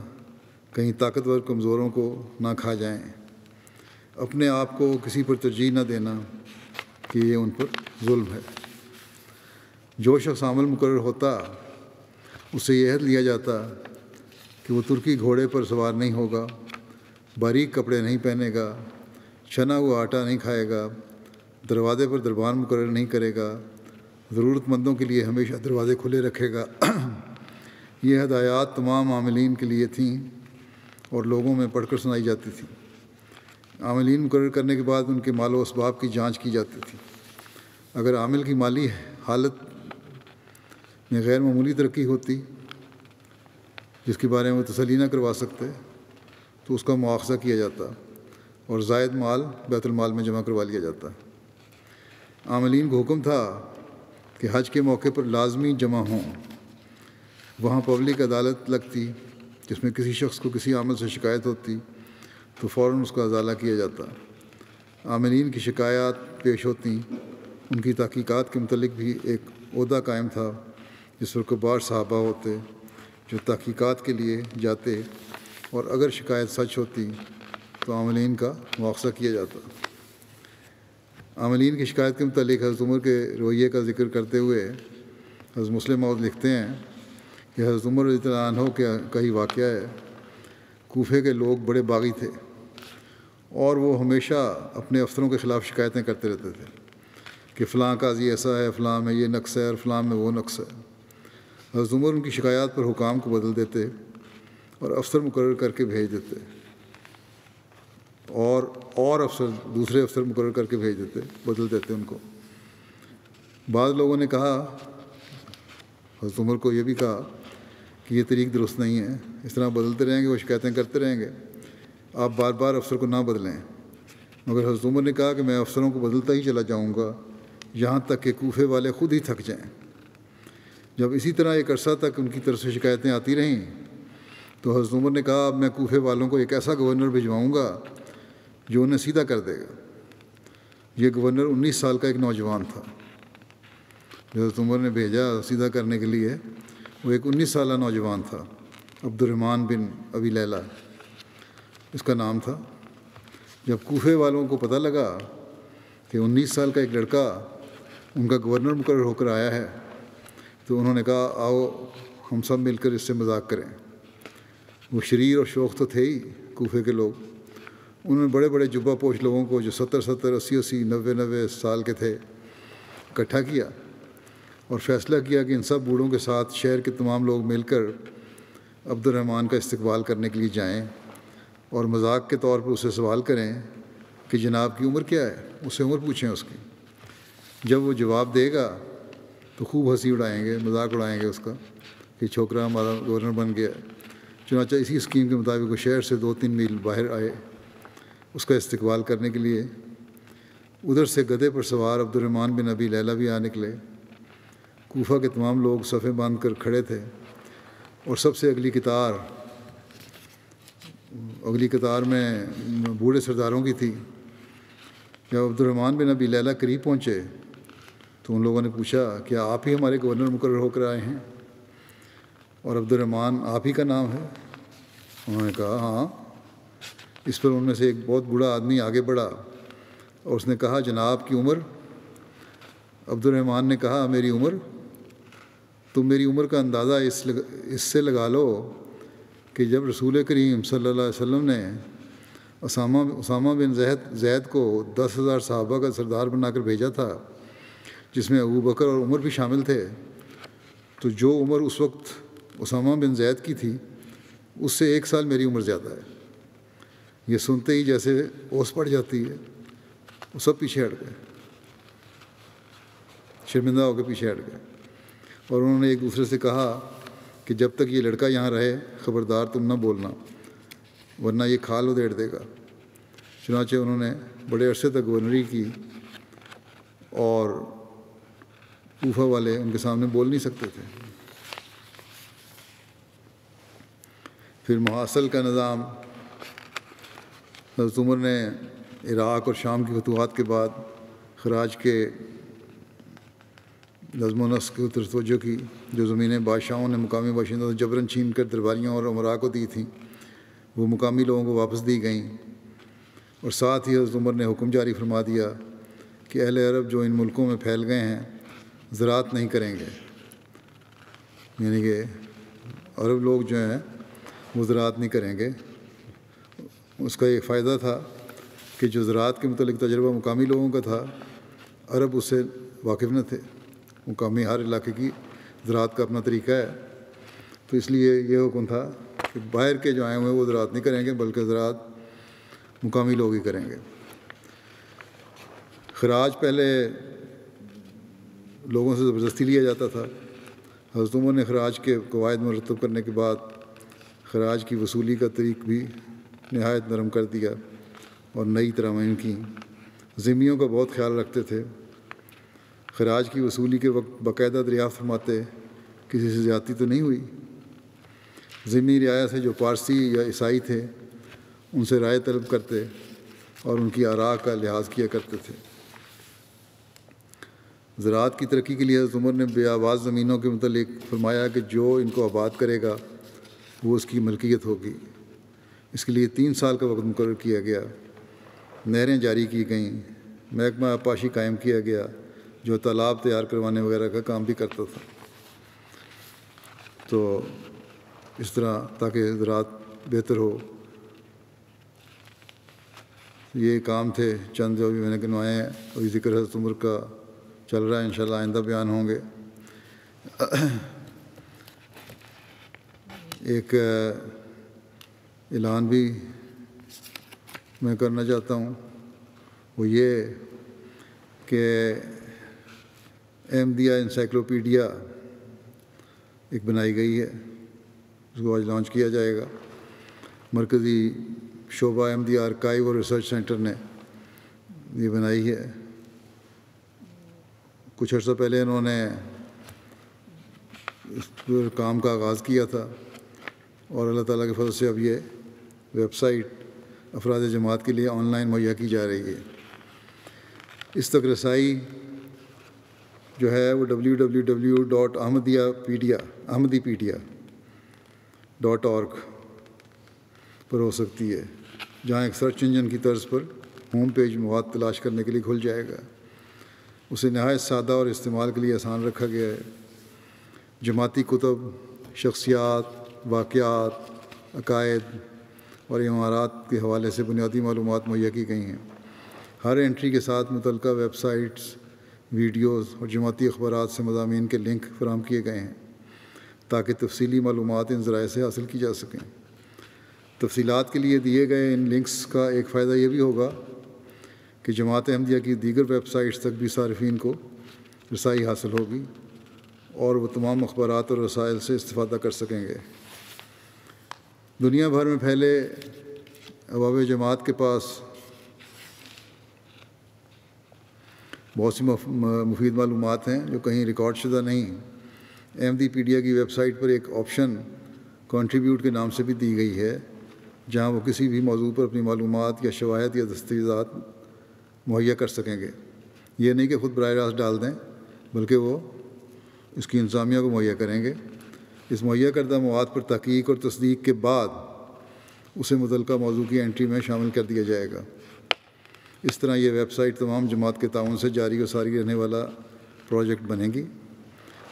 کہیں طاقتور کمزوروں کو نہ کھا جائیں۔ اپنے آپ کو کسی پر ترجیح نہ دینا کہ یہ ان پر ظلم ہے۔ جو شخص عامل مقرر ہوتا اس سے یہ عہد لیا جاتا کہ وہ ترکی گھوڑے پر سوار نہیں ہوگا، باریک کپڑے نہیں پہنے گا، چھنا ہوا آٹا نہیں کھائے گا، دروازے پر دربان مقرر نہیں کرے گا، ضرورت مندوں کے لیے ہمیشہ دروازے کھلے رکھے گا۔ یہ ہدایات تمام عاملین کے لیے تھیں اور لوگوں میں پڑھ کر سنائی جاتی تھیں۔ عاملین مقرر کرنے کے بعد ان کے مال و اسباب کی جانچ کی جاتی تھی۔ اگر عامل کی مالی حالت میں غیر معمولی ترقی ہوتی جس کے بارے میں وہ تسلی نہ کروا سکتے تو اس کا مواخذہ کیا جاتا اور زائد مال بیت المال میں جمع کروا لیا جاتا۔ عاملین کو حکم تھا کہ حج کے موقع پر لازمی جمع ہوں۔ وہاں پبلک عدالت لگتی جس میں کسی شخص کو کسی عمل سے شکایت ہوتی تو فوراً اس کا ازالہ کیا جاتا۔ عاملین کی شکایات پیش ہوتیں، ان کی تحقیقات کے متعلق بھی ایک عہدہ قائم تھا جس پر کبار صحابہ ہوتے جو تحقیقات کے لیے جاتے، اور اگر شکایت سچ ہوتی تو عاملین کا مواخذہ کیا جاتا۔ عاملین کی شکایت کے متعلق حضرت عمر کے رویے کا ذکر کرتے ہوئے حضرت مسلم موعود لکھتے ہیں کہ حضرت عمر رضی اللہ عنہ کا ہی واقعہ ہے۔ کوفے کے لوگ بڑے باغی تھے اور وہ ہمیشہ اپنے افسروں کے خلاف شکایتیں کرتے رہتے تھے کہ فلاں قاضی ایسا ہے، فلاں میں یہ نقص ہے اور فلاں میں وہ نقص ہے۔ حضرت عمر ان کی شکایات پر حکام کو بدل دیتے اور افسر مقرر کر کے بھیج دیتے، اور افسر دوسرے افسر مقرر کر کے بھیج دیتے، بدل دیتے ان کو۔ بعض لوگوں نے کہا، حضرت عمر کو یہ بھی کہا کہ یہ طریق درست نہیں ہے، اس طرح بدلتے رہیں گے وہ شکایتیں کرتے رہیں گے، آپ بار بار افسر کو نہ بدلیں۔ مگر حضرت عمر نے کہا کہ میں افسروں کو بدلتا ہی چلا جاؤں گا یہاں تک کہ کوفے والے خود ہی تھک جائیں۔ جب اسی طرح ایک عرصہ تک ان کی طرف سے شکایتیں آتی رہیں تو حضرت عمر نے کہا اب میں کوفے والوں کو ایک ایسا گورنر بھجواؤں گا جو انہیں سیدھا کر دے گا۔ یہ گورنر 19 سال کا ایک نوجوان تھا جو حضرت عمر نے بھیجا سیدھا کرنے کے لیے، وہ ایک 19 سالہ نوجوان تھا، عبد الرحمن بن ابی لیلہ اس کا نام تھا۔ جب کوفے والوں کو پتہ لگا کہ 19 سال کا ایک لڑکا ان کا گورنر مقرر ہو کر آیا ہے تو انہوں نے کہا آؤ ہم سب مل کر اس سے مذاق کریں۔ وہ شریر اور شوخ تو تھے ہی کوفے کے لوگ، انہوں نے بڑے بڑے جبہ پوش لوگوں کو جو 70 80 90 سال کے تھے اکٹھا کیا اور فیصلہ کیا کہ ان سب بوڑھوں کے ساتھ شہر کے تمام لوگ مل کر عبد الرحمن کا استقبال کرنے کے لیے جائیں اور مذاق کے طور پر اسے سوال کریں کہ جناب کی عمر کیا ہے، اس سے عمر پوچھیں اس کی۔ جب وہ جواب دے گا تو خوب ہنسی اڑائیں گے، مذاق اڑائیں گے اس کا کہ چھوکرا ہمارا گورنر بن گیا۔ چنانچہ اسی اسکیم کے مطابق وہ شہر سے 2-3 میل باہر آئے اس کا استقبال کرنے کے لیے۔ ادھر سے گدھے پر سوار عبد الرحمن بن ابی لیلہ بھی آ نکلے۔ کوفہ کے تمام لوگ صفیں باندھ کر کھڑے تھے اور سب سے اگلی قطار میں بوڑھے سرداروں کی تھی۔ جب عبد الرحمن بن ابی لیلہ قریب پہنچے تو ان لوگوں نے پوچھا کیا آپ ہی ہمارے گورنر مقرر ہو کر آئے ہیں؟ اور عبد الرحمن آپ ہی کا نام ہے؟ انہوں نے کہا ہاں۔ اس پر ان میں سے ایک بہت بوڑھا آدمی آگے بڑھا اور اس نے کہا جناب کی عمر؟ عبد الرحمن نے کہا میری عمر؟ تم میری عمر کا اندازہ اس سے لگا لو کہ جب رسول کریم صلی اللہ علیہ وسلم نے اسامہ بن زید کو 10,000 صحابہ کا سردار بنا کر بھیجا تھا جس میں ابو بکر اور عمر بھی شامل تھے، تو جو عمر اس وقت اسامہ بن زید کی تھی اس سے 1 سال میری عمر زیادہ ہے۔ یہ سنتے ہی جیسے اوس پڑ جاتی ہے، وہ سب پیچھے ہٹ گئے، شرمندہ ہو کے پیچھے ہٹ گئے، اور انہوں نے ایک دوسرے سے کہا کہ جب تک یہ لڑکا یہاں رہے خبردار تم نہ بولنا ورنہ یہ کھال ادھیڑ دے گا۔ چنانچہ انہوں نے بڑے عرصے تک گورنری کی اور کوفہ والے ان کے سامنے بول نہیں سکتے تھے۔ پھر محاصل کا نظام، حضرت عمر نے عراق اور شام کی فتوحات کے بعد خراج کے نظم و نسق کی طرف توجہ کی۔ جو زمینیں بادشاہوں نے مقامی باشندوں سے جبراً چھین کر درباریوں اور امراء کو دی تھیں وہ مقامی لوگوں کو واپس دی گئیں، اور ساتھ ہی حضرت عمر نے حکم جاری فرما دیا کہ اہل عرب جو ان ملکوں میں پھیل گئے ہیں زراعت نہیں کریں گے، یعنی کہ عرب لوگ جو ہیں وہ زراعت نہیں کریں گے۔ اس کا ایک فائدہ تھا کہ جو زراعت کے متعلق تجربہ مقامی لوگوں کا تھا، عرب اس سے واقف نہ تھے۔ مقامی ہر علاقے کی زراعت کا اپنا طریقہ ہے، تو اس لیے یہ حکم تھا کہ باہر کے جو آئے ہوئے ہیں وہ زراعت نہیں کریں گے، بلکہ زراعت مقامی لوگ ہی کریں گے۔ خراج پہلے لوگوں سے زبردستی لیا جاتا تھا۔ حضرت عمر نے خراج کے قواعد مرتب کرنے کے بعد خراج کی وصولی کا طریق بھی نہایت نرم کر دیا اور نئی ترامیم کی۔ ذمیوں کا بہت خیال رکھتے تھے۔ خراج کی وصولی کے وقت باقاعدہ دریافت فرماتے کسی سے زیادتی تو نہیں ہوئی۔ ذمی رعایا سے جو پارسی یا عیسائی تھے ان سے رائے طلب کرتے اور ان کی آراء کا لحاظ کیا کرتے تھے۔ زراعت کی ترقی کے لیے حضرت عمر نے بے آواز زمینوں کے متعلق فرمایا کہ جو ان کو آباد کرے گا وہ اس کی ملکیت ہوگی۔ اس کے لیے 3 سال کا وقت مقرر کیا گیا۔ نہریں جاری کی گئیں، محکمہ آبپاشی قائم کیا گیا جو تالاب تیار کروانے وغیرہ کا کام بھی کرتا تھا۔ تو اس طرح تاکہ زراعت بہتر ہو، یہ کام تھے چند جو بھی میں نے گنوائے ہیں۔ ابھی ذکر حضرت عمر کا چل رہا ہے، انشاءاللہ آئندہ بیان ہوں گے۔ ایک اعلان بھی میں کرنا چاہتا ہوں، وہ یہ کہ احمدیہ انسائکلوپیڈیا ایک بنائی گئی ہے، اس کو آج لانچ کیا جائے گا۔ مرکزی شعبہ احمدیہ آرکائیو اور ریسرچ سینٹر نے یہ بنائی ہے۔ کچھ عرصہ پہلے انہوں نے اس پر کام کا آغاز کیا تھا اور اللہ تعالیٰ کے فضل سے اب یہ ویب سائٹ افراد جماعت کے لیے آن لائن مہیا کی جا رہی ہے۔ اس تک رسائی جو ہے وہ www.ahmadipedia.org پر ہو سکتی ہے، جہاں ایک سرچ انجن کی طرز پر ہوم پیج مواد تلاش کرنے کے لیے کھل جائے گا۔ اسے نہایت سادہ اور استعمال کے لیے آسان رکھا گیا ہے۔ جماعتی کتب، شخصیات، واقعات، عقائد اور امارات کے حوالے سے بنیادی معلومات مہیا کی گئی ہیں۔ ہر انٹری کے ساتھ متعلقہ ویب سائٹس، ویڈیوز اور جماعتی اخبارات سے مضامین کے لنک فراہم کیے گئے ہیں تاکہ تفصیلی معلومات ان ذرائع سے حاصل کی جا سکیں۔ تفصیلات کے لیے دیے گئے ان لنکس کا ایک فائدہ یہ بھی ہوگا کہ جماعت احمدیہ کی دیگر ویب سائٹس تک بھی صارفین کو رسائی حاصل ہوگی اور وہ تمام اخبارات اور رسائل سے استفادہ کر سکیں گے۔ دنیا بھر میں پھیلے ابواب جماعت کے پاس بہت سی مفید معلومات ہیں جو کہیں ریکارڈ شدہ نہیں۔ احمدی پیڈیا کی ویب سائٹ پر ایک آپشن کنٹریبیوٹ کے نام سے بھی دی گئی ہے، جہاں وہ کسی بھی موضوع پر اپنی معلومات یا شواہد یا دستاویزات مہیا کر سکیں گے۔ یہ نہیں کہ خود براہ راست ڈال دیں، بلکہ وہ اس کی انتظامیہ کو مہیا کریں گے۔ اس مہیا کردہ مواد پر تحقیق اور تصدیق کے بعد اسے متعلقہ موضوع کی انٹری میں شامل کر دیا جائے گا۔ اس طرح یہ ویب سائٹ تمام جماعت کے تعاون سے جاری و ساری رہنے والا پروجیکٹ بنے گی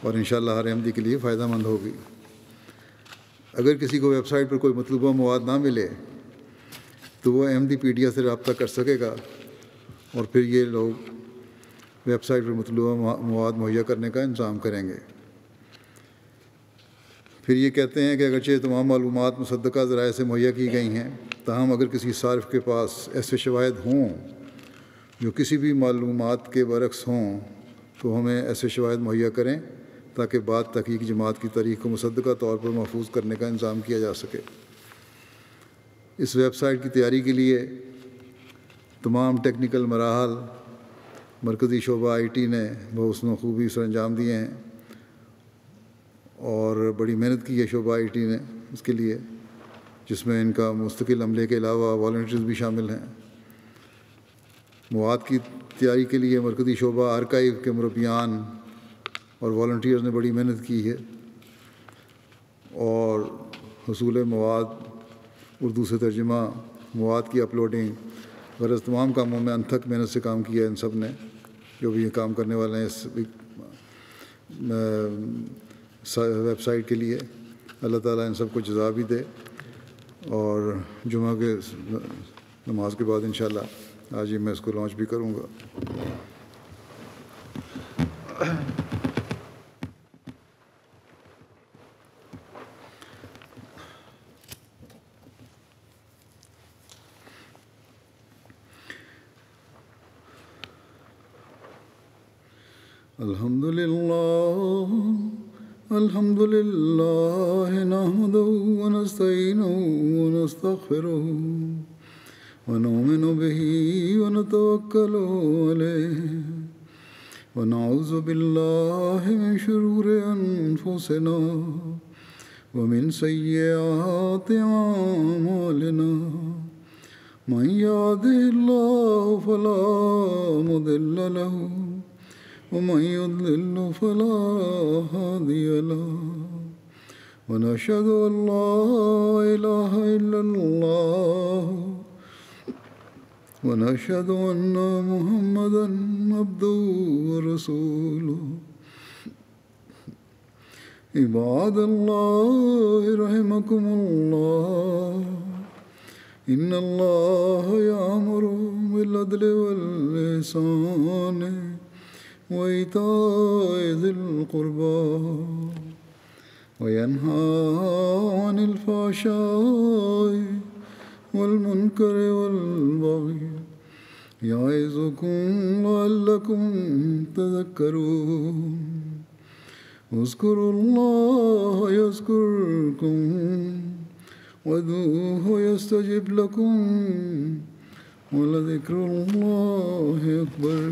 اور انشاءاللہ ہر احمدی کے لیے فائدہ مند ہوگی۔ اگر کسی کو ویب سائٹ پر کوئی مطلوبہ مواد نہ ملے تو وہ احمدی پیڈیا سے رابطہ کر سکے گا اور پھر یہ لوگ ویب سائٹ پر مطلوبہ مواد مہیا کرنے کا انتظام کریں گے۔ پھر یہ کہتے ہیں کہ اگرچہ تمام معلومات مصدقہ ذرائع سے مہیا کی گئی ہیں، تاہم اگر کسی صارف کے پاس ایسے شواہد ہوں جو کسی بھی معلومات کے برعکس ہوں تو ہمیں ایسے شواہد مہیا کریں تاکہ بعد تحقیق جماعت کی تاریخ کو مصدقہ طور پر محفوظ کرنے کا انتظام کیا جا سکے۔ اس ویب سائٹ کی تیاری کے لیے تمام ٹیکنیکل مراحل مرکزی شعبہ IT نے بحسن و خوبی سر انجام دیے ہیں اور بڑی محنت کی ہے شعبہ IT نے اس کے لیے، جس میں ان کا مستقل عملے کے علاوہ والنٹیئرز بھی شامل ہیں۔ مواد کی تیاری کے لیے مرکزی شعبہ آرکائیو کے مربیان اور والنٹیئرز نے بڑی محنت کی ہے اور حصول مواد، اردو سے ترجمہ، مواد کی اپلوڈنگ، غرض تمام کاموں میں انتھک محنت سے کام کیا ہے ان سب نے، جو بھی یہ کام کرنے والے ہیں اس ویب سائٹ کے لیے۔ اللہ تعالیٰ ان سب کو جزا بھی دے اور جمعہ کے نماز کے بعد انشاءاللہ آج ہی میں اس کو لانچ بھی کروں گا. الحمد لله نحمده ونستعينه ونستغفره ونؤمن به ونتوكل عليه ونعوذ بالله من شرور أنفسنا ومن سيئات أعمالنا من يهده الله فلا مضل له ومن يضلل فلا هادي له ونشهد أن لا إله إلا الله ونشهد أن محمدا عبده ورسوله. عباد الله رحمكم الله إن الله يأمر بالعدل والإحسان وإيتاء ذي القربى وينهى عن الفحشاء والمنكر والبغي يعظكم لعلكم تذكرون. اذكروا الله يذكركم وادعوه يستجب لكم ولذكر الله أكبر.